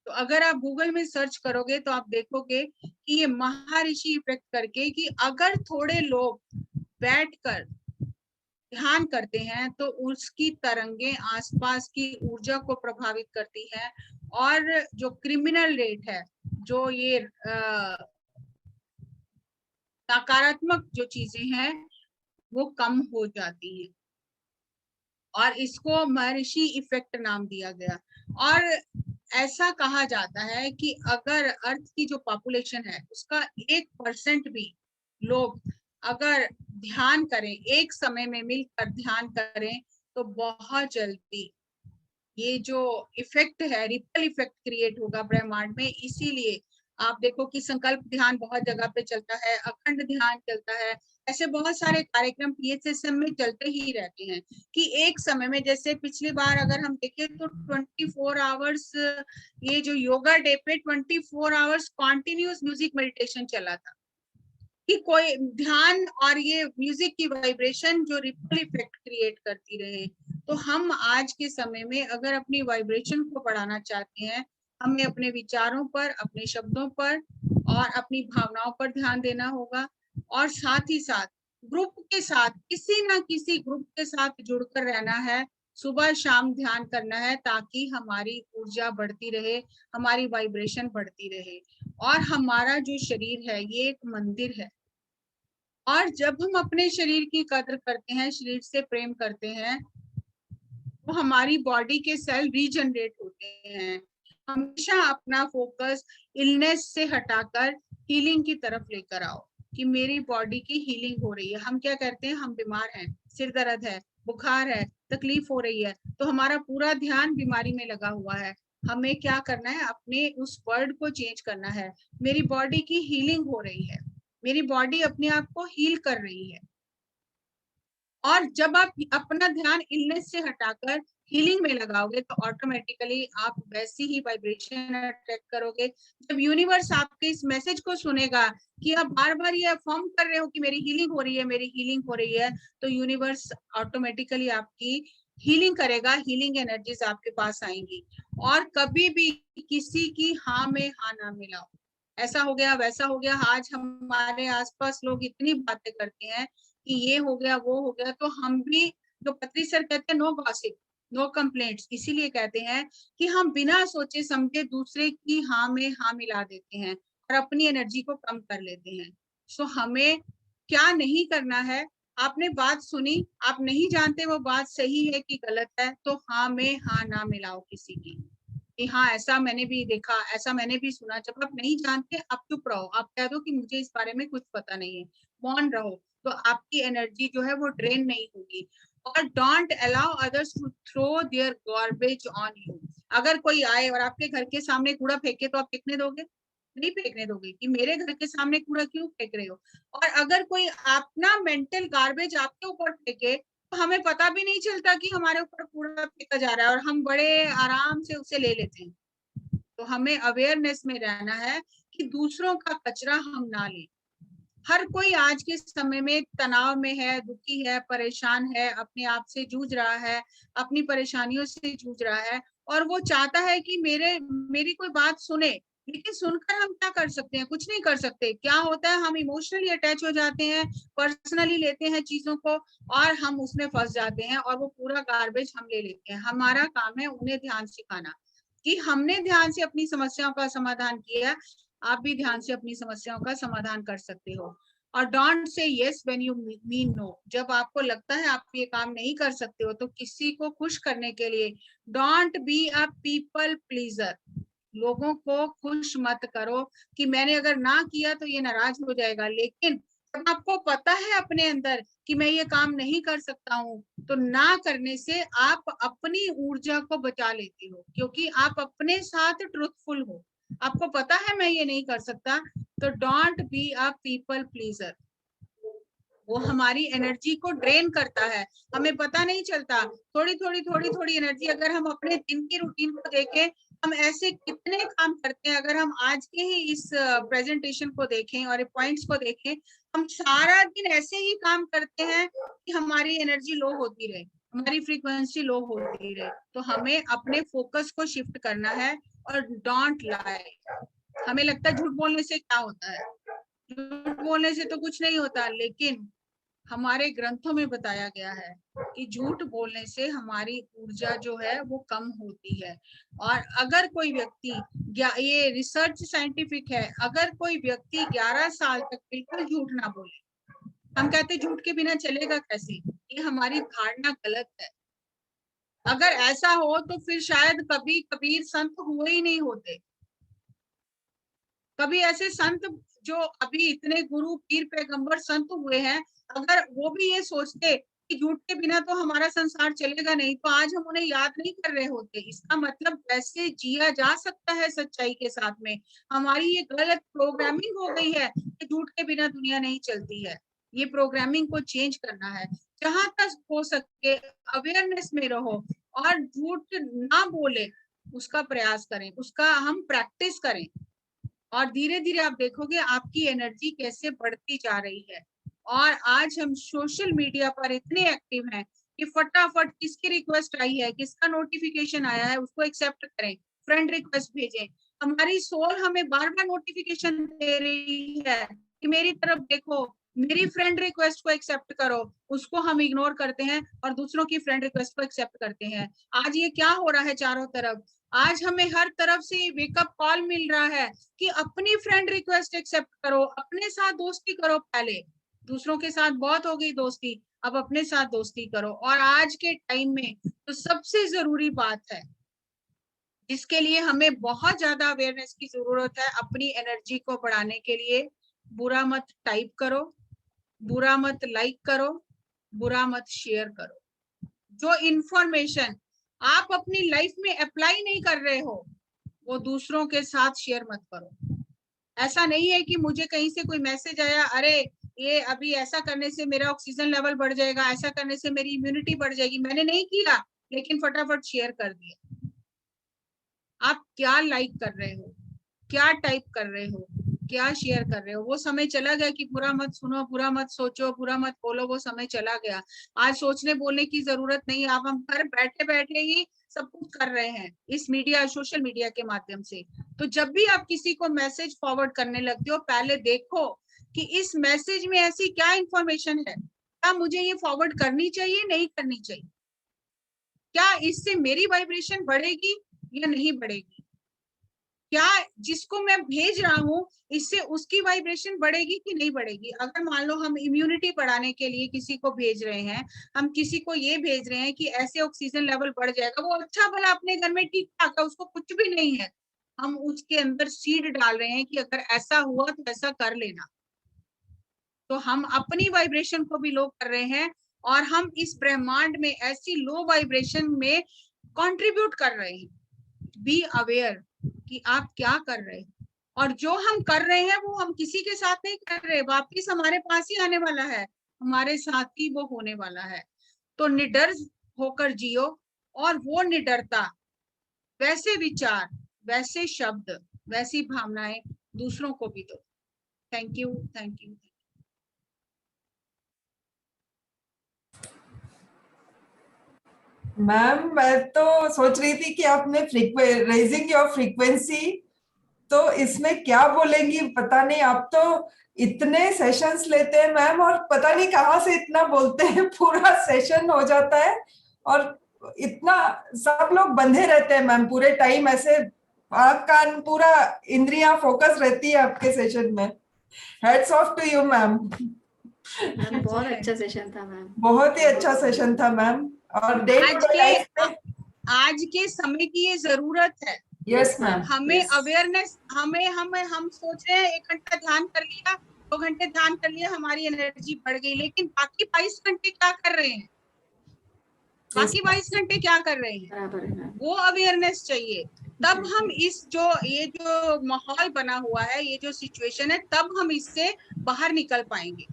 तो अगर आप गूगल में सर्च करोगे तो आप देखोगे कि ये महर्षि इफेक्ट करके, कि अगर थोड़े लोग बैठकर ध्यान करते हैं तो उसकी तरंगे आसपास की ऊर्जा को प्रभावित करती है, और जो क्रिमिनल रेट है, जो ये नकारात्मक जो चीजें हैं वो कम हो जाती हैं, और इसको महर्षि इफेक्ट नाम दिया गया। और ऐसा कहा जाता है कि अगर अर्थ की जो पॉपुलेशन है उसका 1% भी लोग अगर ध्यान करें, एक समय में मिलकर ध्यान करें, तो बहुत जल्दी ये जो इफेक्ट है, रिपल इफेक्ट क्रिएट होगा ब्रह्मांड में। इसीलिए आप देखो कि संकल्प ध्यान बहुत जगह पे चलता है, अखंड ध्यान चलता है, ऐसे बहुत सारे कार्यक्रम पीएचएसएम में चलते ही रहते हैं कि एक समय में, जैसे पिछली बार अगर हम देखें तो 24 आवर्स, ये जो योगा डे पे 24 आवर्स कॉन्टिन्यूस म्यूजिक मेडिटेशन चला था, कि कोई ध्यान और ये म्यूजिक की वाइब्रेशन जो रिपल इफेक्ट क्रिएट करती रहे। तो हम आज के समय में अगर अपनी वाइब्रेशन को बढ़ाना चाहते हैं, हमें अपने विचारों पर, अपने शब्दों पर और अपनी भावनाओं पर ध्यान देना होगा, और साथ ही साथ ग्रुप के साथ, किसी ना किसी ग्रुप के साथ जुड़कर रहना है, सुबह शाम ध्यान करना है, ताकि हमारी ऊर्जा बढ़ती रहे, हमारी वाइब्रेशन बढ़ती रहे। और हमारा जो शरीर है ये एक मंदिर है, और जब हम अपने शरीर की कद्र करते हैं, शरीर से प्रेम करते हैं, तो हमारी बॉडी के सेल रीजनरेट होते हैं। हमेशा अपना फोकस इलनेस से हटाकर हीलिंग की तरफ लेकर आओ, कि मेरी बॉडी की हीलिंग हो रही है। हम क्या करते हैं, हम बीमार हैं, सिर दर्द है, बुखार है, तकलीफ हो रही है, तो हमारा पूरा ध्यान बीमारी में लगा हुआ है। हमें क्या करना है, अपने उस वर्ड को चेंज करना है, मेरी बॉडी की हीलिंग हो रही है, मेरी बॉडी अपने आप को हील कर रही है। और जब आप अपना ध्यान इलनेस से हटाकर हीलिंग में लगाओगे तो ऑटोमेटिकली आप वैसी ही वाइब्रेशन अट्रैक्ट करोगे। जब यूनिवर्स आपके इस मैसेज को सुनेगा कि आप बार बार ये अफर्म कर रहे हो कि मेरी हीलिंग हो रही है, मेरी हीलिंग हो रही है, तो यूनिवर्स ऑटोमेटिकली आपकी हीलिंग करेगा, हीलिंग एनर्जीज आपके पास आएंगी। और कभी भी किसी की हाँ में हाँ ना मिलाओ, ऐसा हो गया वैसा हो गया। आज हमारे आसपास लोग इतनी बातें करते हैं कि ये हो गया वो हो गया, तो हम भी, जो पत्री सर कहते हैं, नो गॉसिप नो कंप्लेंट्स, इसीलिए कहते हैं कि हम बिना सोचे समझे दूसरे की हाँ में हाँ मिला देते हैं और अपनी एनर्जी को कम कर लेते हैं। सो हमें क्या नहीं करना है, आपने बात सुनी, आप नहीं जानते वो बात सही है कि गलत है, तो हाँ में हाँ ना मिलाओ किसी की, कि हाँ ऐसा मैंने भी देखा, ऐसा मैंने भी सुना। जब आप नहीं जानते आप चुप रहो, आप कह दो कि मुझे इस बारे में कुछ पता नहीं है, मौन रहो, तो आपकी एनर्जी जो है वो ड्रेन नहीं होगी। और don't allow others to throw their garbage on you. अगर कोई आए और आपके घर के सामने कूड़ा फेंके तो आप फेंकने दोगे? नहीं फेंकने दोगे, कि मेरे घर के सामने कूड़ा क्यों फेंक रहे हो। और अगर कोई अपना मेंटल गार्बेज आपके ऊपर फेंके तो हमें पता भी नहीं चलता कि हमारे ऊपर कूड़ा फेंका जा रहा है, और हम बड़े आराम से उसे ले लेते हैं। तो हमें अवेयरनेस में रहना है कि दूसरों का कचरा हम ना लें। हर कोई आज के समय में तनाव में है, दुखी है, परेशान है, अपने आप से जूझ रहा है, अपनी परेशानियों से जूझ रहा है, और वो चाहता है कि मेरी कोई बात सुने। लेकिन सुनकर हम क्या कर सकते हैं? कुछ नहीं कर सकते। क्या होता है, हम इमोशनली अटैच हो जाते हैं, पर्सनली लेते हैं चीजों को, और हम उसमें फंस जाते हैं, और वो पूरा गार्बेज हम ले लेते हैं। हमारा काम है उन्हें ध्यान सिखाना, कि हमने ध्यान से अपनी समस्याओं का समाधान किया, आप भी ध्यान से अपनी समस्याओं का समाधान कर सकते हो। और don't say yes when you mean no. जब आपको लगता है आप ये काम नहीं कर सकते हो, तो किसी को खुश करने के लिए don't be a people pleaser. लोगों को खुश मत करो कि मैंने अगर ना किया तो ये नाराज हो जाएगा। लेकिन जब आपको पता है अपने अंदर कि मैं ये काम नहीं कर सकता हूँ, तो ना करने से आप अपनी ऊर्जा को बचा लेते हो, क्योंकि आप अपने साथ ट्रूथफुल हो। आपको पता है मैं ये नहीं कर सकता, तो don't be a people pleaser. वो हमारी एनर्जी को ड्रेन करता है, हमें पता नहीं चलता। थोड़ी थोड़ी एनर्जी अगर हम अपने दिन की रूटीन को देखें, हम ऐसे कितने काम करते हैं। अगर हम आज के ही इस प्रेजेंटेशन को देखें और पॉइंट्स को देखें, हम सारा दिन ऐसे ही काम करते हैं कि हमारी एनर्जी लो होती रहे, हमारी फ्रीक्वेंसी लो होती रहे। तो हमें अपने फोकस को शिफ्ट करना है। और डोंट लाई। हमें लगता है झूठ बोलने से क्या होता है, झूठ बोलने से तो कुछ नहीं होता, लेकिन हमारे ग्रंथों में बताया गया है कि झूठ बोलने से हमारी ऊर्जा जो है वो कम होती है। और अगर कोई व्यक्ति, ये रिसर्च साइंटिफिक है, अगर कोई व्यक्ति 11 साल तक बिल्कुल झूठ ना बोले, हम कहते झूठ के बिना चलेगा कैसे, ये हमारी धारणा गलत है। अगर ऐसा हो तो फिर शायद कभी कबीर संत हुए ही नहीं होते। कभी ऐसे संत जो अभी इतने गुरु पीर पैगंबर संत हुए हैं, अगर वो भी ये सोचते कि झूठ के बिना तो हमारा संसार चलेगा नहीं, तो आज हम उन्हें याद नहीं कर रहे होते। इसका मतलब वैसे जिया जा सकता है सच्चाई के साथ में। हमारी ये गलत प्रोग्रामिंग हो गई है कि झूठ के बिना दुनिया नहीं चलती है। ये प्रोग्रामिंग को चेंज करना है। जहां तक हो सके अवेयरनेस में रहो और झूठ ना बोले उसका प्रयास करें, उसका हम प्रैक्टिस करें, और धीरे धीरे आप देखोगे आपकी एनर्जी कैसे बढ़ती जा रही है। और आज हम सोशल मीडिया पर इतने एक्टिव हैं कि फटाफट किसकी रिक्वेस्ट आई है, किसका नोटिफिकेशन आया है, उसको एक्सेप्ट करें, फ्रेंड रिक्वेस्ट भेजें। हमारी सोल हमें बार बार नोटिफिकेशन दे रही है कि मेरी तरफ देखो, मेरी फ्रेंड रिक्वेस्ट को एक्सेप्ट करो। उसको हम इग्नोर करते हैं और दूसरों की फ्रेंड रिक्वेस्ट को एक्सेप्ट करते हैं। आज ये क्या हो रहा है चारों तरफ, आज हमें हर तरफ से वेकअप कॉल मिल रहा है कि अपनी फ्रेंड रिक्वेस्ट एक्सेप्ट करो, अपने साथ दोस्ती करो। पहले दूसरों के साथ बहुत हो गई दोस्ती, अब अपने साथ दोस्ती करो। और आज के टाइम में तो सबसे जरूरी बात है, जिसके लिए हमें बहुत ज्यादा अवेयरनेस की जरूरत है अपनी एनर्जी को बढ़ाने के लिए, बुरा मत टाइप करो, बुरा मत लाइक करो, बुरा मत शेयर करो। जो इंफॉर्मेशन आप अपनी लाइफ में अप्लाई नहीं कर रहे हो वो दूसरों के साथ शेयर मत करो। ऐसा नहीं है कि मुझे कहीं से कोई मैसेज आया, अरे ये अभी ऐसा करने से मेरा ऑक्सीजन लेवल बढ़ जाएगा, ऐसा करने से मेरी इम्यूनिटी बढ़ जाएगी, मैंने नहीं किया लेकिन फटाफट शेयर कर दिया। आप क्या लाइक कर रहे हो, क्या टाइप कर रहे हो, क्या शेयर कर रहे हो, वो समय चला गया कि बुरा मत सुनो, बुरा मत सोचो, बुरा मत बोलो, वो समय चला गया। आज सोचने बोलने की जरूरत नहीं, आप हम घर बैठे बैठे ही सब कुछ कर रहे हैं इस मीडिया, सोशल मीडिया के माध्यम से। तो जब भी आप किसी को मैसेज फॉरवर्ड करने लगते हो, पहले देखो कि इस मैसेज में ऐसी क्या इंफॉर्मेशन है, क्या मुझे ये फॉरवर्ड करनी चाहिए, नहीं करनी चाहिए, क्या इससे मेरी वाइब्रेशन बढ़ेगी या नहीं बढ़ेगी। क्या जिसको मैं भेज रहा हूँ इससे उसकी वाइब्रेशन बढ़ेगी कि नहीं बढ़ेगी। अगर मान लो हम इम्यूनिटी बढ़ाने के लिए किसी को भेज रहे हैं, हम किसी को ये भेज रहे हैं कि ऐसे ऑक्सीजन लेवल बढ़ जाएगा, वो अच्छा भला अपने घर में ठीक ठाक है, उसको कुछ भी नहीं है, हम उसके अंदर सीड डाल रहे हैं कि अगर ऐसा हुआ तो ऐसा कर लेना। तो हम अपनी वाइब्रेशन को भी लो कर रहे हैं और हम इस ब्रह्मांड में ऐसी लो वाइब्रेशन में कंट्रीब्यूट कर रहे हैं। बी अवेयर कि आप क्या कर रहे हैं, और जो हम कर रहे हैं वो हम किसी के साथ नहीं कर रहे, वापिस हमारे पास ही आने वाला है, हमारे साथ ही वो होने वाला है। तो निडर होकर जियो, और वो निडरता, वैसे विचार, वैसे शब्द, वैसी भावनाएं दूसरों को भी दो। Thank you, thank you. Ma'am मैं तो सोच रही थी कि आपने रेजिंग योर फ्रीक्वेंसी, तो इसमें क्या बोलेंगी पता नहीं। आप तो इतने सेशंस लेते हैं मैम, और पता नहीं कहाँ से इतना बोलते हैं, पूरा सेशन हो जाता है और इतना सब लोग बंधे रहते हैं मैम पूरे टाइम, ऐसे आँख कान पूरा इंद्रियां फोकस रहती है आपके सेशन में। Heads off to you ma'am. Ma'am बहुत अच्छा सेशन था मैम। बहुत ही अच्छा सेशन था मैम, और डे टू डे लाइफ में आज के समय की ये जरूरत है। यस मैम, हमें अवेयरनेस, हम सोच रहे हैं 1 घंटा ध्यान कर लिया, 2 घंटे ध्यान कर लिया, हमारी एनर्जी बढ़ गई, लेकिन बाकी 22 घंटे क्या कर रहे हैं, बाकी 22 घंटे क्या कर रहे हैं, बराबर है मैम। वो अवेयरनेस चाहिए। तब हम इस ये जो माहौल बना हुआ है, ये जो सिचुएशन है, तब हम इससे बाहर निकल पाएंगे।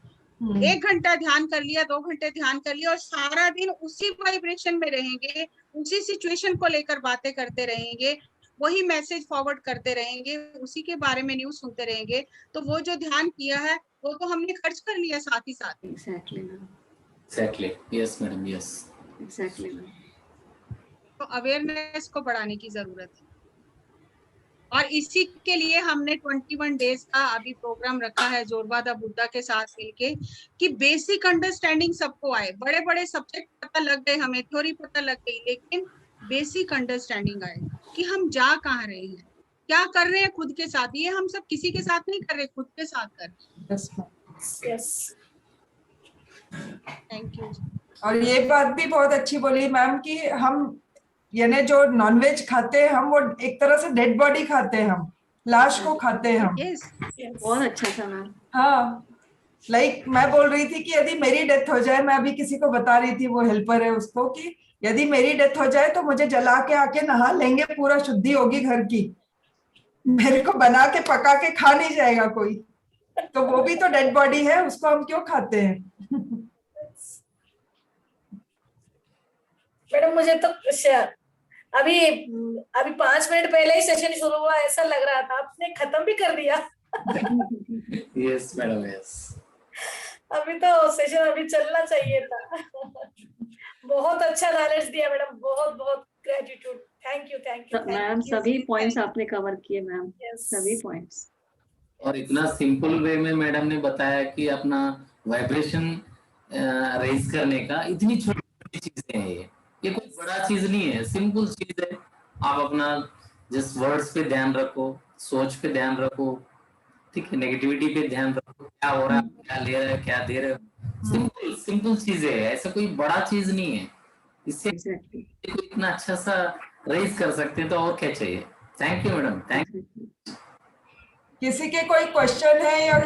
1 घंटा ध्यान कर लिया, 2 घंटे ध्यान कर लिया, और सारा दिन उसी वाइब्रेशन में रहेंगे, उसी सिचुएशन को लेकर बातें करते रहेंगे, वही मैसेज फॉरवर्ड करते रहेंगे, उसी के बारे में न्यूज सुनते रहेंगे, तो वो जो ध्यान किया है वो तो हमने खर्च कर लिया साथ ही साथ। Exactly ma'am, exactly, yes madam, yes. Exactly ma'am. तो अवेयरनेस को बढ़ाने की जरूरत है, और इसी के लिए हमने 21 डेज का अभी प्रोग्राम रखा है जोरबादा बुद्धा के साथ मिलके, कि बेसिक अंडरस्टैंडिंग सबको आए। बड़े बड़े सब्जेक्ट पता लग गए, हमें थ्योरी पता लग गई, लेकिन बेसिक अंडरस्टैंडिंग आए कि हम जा कहाँ रहे हैं, क्या कर रहे हैं खुद के साथ। ये हम सब किसी के साथ नहीं कर रहे, खुद के साथ कर रहे। यस। Thank you. और ये बात भी बहुत अच्छी बोली मैम कि हम यानी जो नॉनवेज खाते हैं हम, वो एक तरह से डेड बॉडी खाते हैं, हम लाश को खाते हैं हम। यस, बहुत अच्छा था मैम। हाँ, लाइक मैं बोल रही थी कि यदि मेरी डेथ हो जाए, मैं अभी किसी को बता रही थी, वो हेल्पर है उसको, कि यदि मेरी डेथ हो जाए तो मुझे जला के आके नहा लेंगे, पूरा शुद्धि होगी घर की, मेरे को बना के पका के खा नहीं जाएगा कोई, तो वो भी तो डेड बॉडी है, उसको हम क्यों खाते हैं। मैडम मुझे तो अभी 5 मिनट पहले ही सेशन शुरू हुआ, ऐसा लग रहा था आपने खत्म भी कर दिया। Yes madam, yes. अभी तो सेशन अभी चलना चाहिए था। बहुत अच्छा नॉलेज दिया मैडम, बहुत बहुत ग्रेटिट्यूड। थैंक यू मैम, सभी पॉइंट्स आपने कवर किए मैम, सभी पॉइंट्स। और इतना सिंपल वे में मैडम ने बताया कि अपना वाइब्रेशन रेज करने का, इतनी छोटी छोटी चीजें हैं ये कोई बड़ा चीज नहीं है, सिंपल चीज है। आप अपना जिस वर्ड्स पे ध्यान रखो, सोच पे ध्यान रखो, ठीक है, नेगेटिविटी पे ध्यान रखो, क्या हो रहा है, क्या ले रहे हो, क्या दे रहे हो, सिंपल सिंपल चीजें है, ऐसा कोई बड़ा चीज नहीं है। इससे कोई इतना अच्छा सा रेज कर सकते हैं, तो और क्या चाहिए। Thank you madam, thank you. किसी के कोई क्वेश्चन है या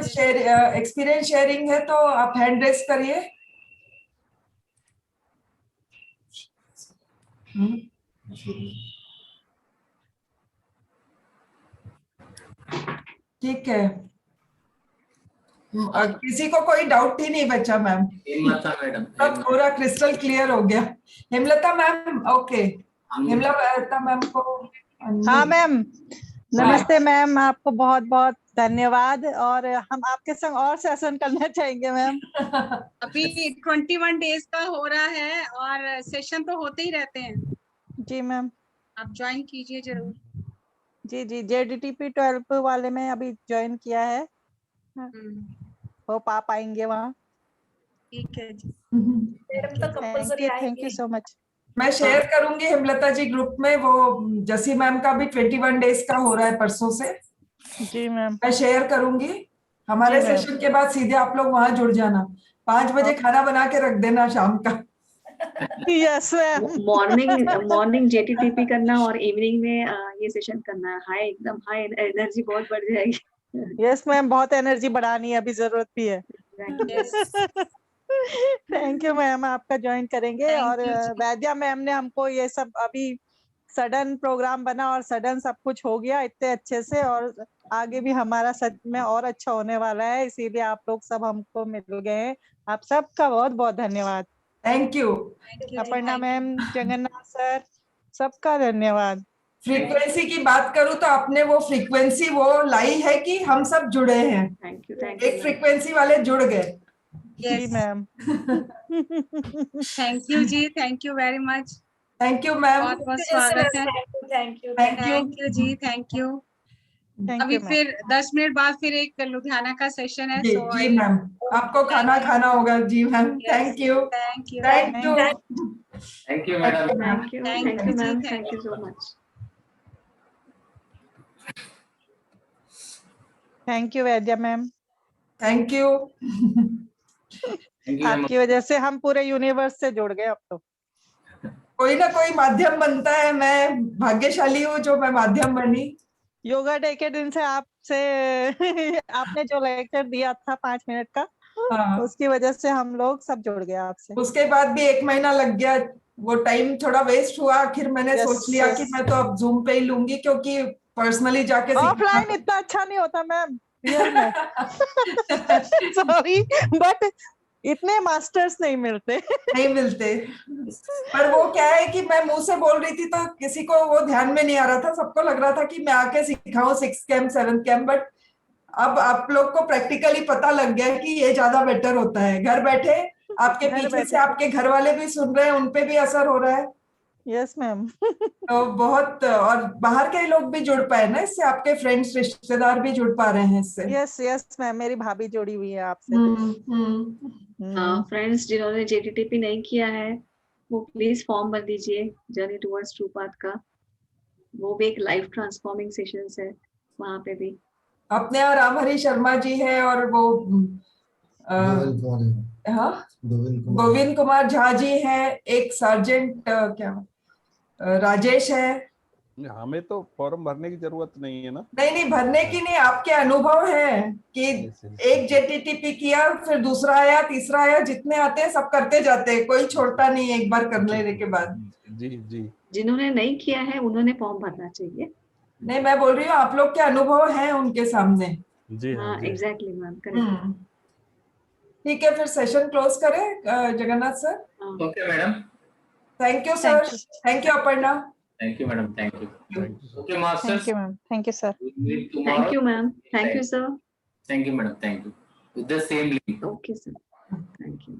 एक्सपीरियंस शेयरिंग है तो आप हैंड रेस करिए। ठीक है, और किसी को कोई डाउट ही नहीं बचा मैम, हेमलता मैडम, सब पूरा क्रिस्टल क्लियर हो गया। Hemlata ma'am, okay, Hemlata ma'am को। हाँ मैम, नमस्ते मैम, आपको बहुत बहुत धन्यवाद, और हम आपके संग और सेशन करना चाहेंगे मैम। अभी 21 डेज का हो रहा है, और सेशन तो होते ही रहते हैं। जी मैम, आप ज्वाइन कीजिए जरूर। जी जी, JDTP 12 वाले में अभी ज्वाइन किया है, होप आप आएंगे वहाँ। ठीक है जी। मैडम तो कंपलसरी आएंगे। Thank you so much. मैं शेयर करूंगी हेमलता जी ग्रुप में, वो जसी मैम का भी 21 डेज का हो रहा है परसों से, जी मैम। मैं शेयर करूंगी। हमारे जी मैम। सेशन के बाद सीधे आप लोग वहां जुड़ जाना, 5 बजे खाना बना के रख देना शाम का। Yes ma'am. मॉर्निंग जेटीटीपी करना और इवनिंग में ये सेशन करना है। हाई एकदम हाई एनर्जी बहुत बढ़ जाएगी। यस मैम, बहुत एनर्जी बढ़ानी है, अभी जरूरत भी है। Yes. थैंक यू मैम, आपका ज्वाइन करेंगे। Thank और you जी। वैद्या मैम ने हमको ये सब अभी सडन प्रोग्राम बना और सडन सब कुछ हो गया इतने अच्छे से, और आगे भी हमारा सच में और अच्छा होने वाला है, इसीलिए आप लोग सब हमको मिल गए हैं। आप सबका बहुत बहुत धन्यवाद। Thank you. Thank you जी, Aparna thank you। Ma'am, Jagannath sir, सबका धन्यवाद। फ्रीक्वेंसी की बात करूं तो आपने वो फ्रीक्वेंसी वो लाई है कि हम सब जुड़े हैं, थैंक यू एक फ्रीक्वेंसी वाले जुड़ गए। जी Yes. मैम। Thank you जी, thank you very much। Thank you ma'am. बहुत बहुत स्वागत है। Thank you. Thank you. Thank you जी, थैंक यू। थैंक अभी यू मैम। फिर 10 मिनट बाद फिर एक लुधियाना का सेशन है। जी सो जी मैम, आपको खाना खाना होगा। जी ma'am, thank you. Thank you. Thank you. Thank you madam. Thank you Thank you ma'am, जी, thank you so much. Thank you Vaidya ma'am, thank you. Thank you ma'am. आपकी वजह से हम पूरे यूनिवर्स से जुड़ गए अब तो। कोई ना कोई माध्यम बनता है, मैं भाग्यशाली हूँ जो मैं माध्यम बनी। योगा डे के दिन से आपसे आपने जो लेक्चर दिया था 5 मिनट का, हाँ, उसकी वजह से हम लोग सब जुड़ गए आपसे। उसके बाद भी 1 महीना लग गया, वो टाइम थोड़ा वेस्ट हुआ। आखिर मैंने Yes, सोच लिया कि yes. मैं तो अब जूम पे ही लूंगी, क्योंकि पर्सनली जाके ऑफलाइन इतना अच्छा नहीं होता मैम, रियल में। सॉरी, बट इतने मास्टर्स नहीं मिलते। नहीं मिलते। पर वो क्या है कि मैं मुंह से बोल रही थी तो किसी को वो ध्यान में नहीं आ रहा था, सबको लग रहा था कि मैं आके सिखाऊं 6th camp 7th camp, but अब आप लोग को प्रैक्टिकली पता लग गया कि ये ज्यादा बेटर होता है। घर बैठे आपके घर पीछे बैठे। से आपके घर वाले भी सुन रहे हैं, उनपे भी असर हो रहा है। Yes ma'am. तो बहुत, और बाहर के लोग भी जुड़ पाए ना इससे, आपके फ्रेंड्स रिश्तेदार भी जुड़ पा रहे हैं इससे। यस यस मैम, मेरी भाभी जुड़ी हुई है आपसे। फ्रेंड्स जिन्होंने जेटीटीपी नहीं किया है वो प्लीज फॉर्म भर दीजिए, जर्नी टुवर्ड्स ट्रू पाथ का। वो भी एक लाइफ ट्रांसफॉर्मिंग सेशंस है वहां पे भी। अपने यहाँ रामहरि शर्मा जी है, और वो हाँ गोविंद कुमार झा जी है, एक सर्जेंट क्या राजेश है। हमें तो फॉर्म भरने की जरूरत नहीं है ना। नहीं नहीं, भरने की नहीं, आपके अनुभव है कि एक जेटीटीपी किया, फिर दूसरा आया, तीसरा आया, जितने आते हैं सब करते जाते हैं, कोई छोड़ता नहीं एक बार कर लेने के बाद। जी जी। जिन्होंने नहीं किया है उन्होंने फॉर्म भरना चाहिए। नहीं, मैं बोल रही हूँ आप लोग के अनुभव हैं उनके सामने। जी हाँ एग्जैक्टली मैम, करेक्ट। ठीक है, फिर सेशन क्लोज करें Jagannath sir. Okay madam. Thank you sir. Thank you Aparna. Thank you madam. Thank you. Okay masters. Thank you ma'am. Thank you sir. Thank you ma'am. Thank you sir. Thank you madam. Thank you. With the same link. Okay sir, thank you.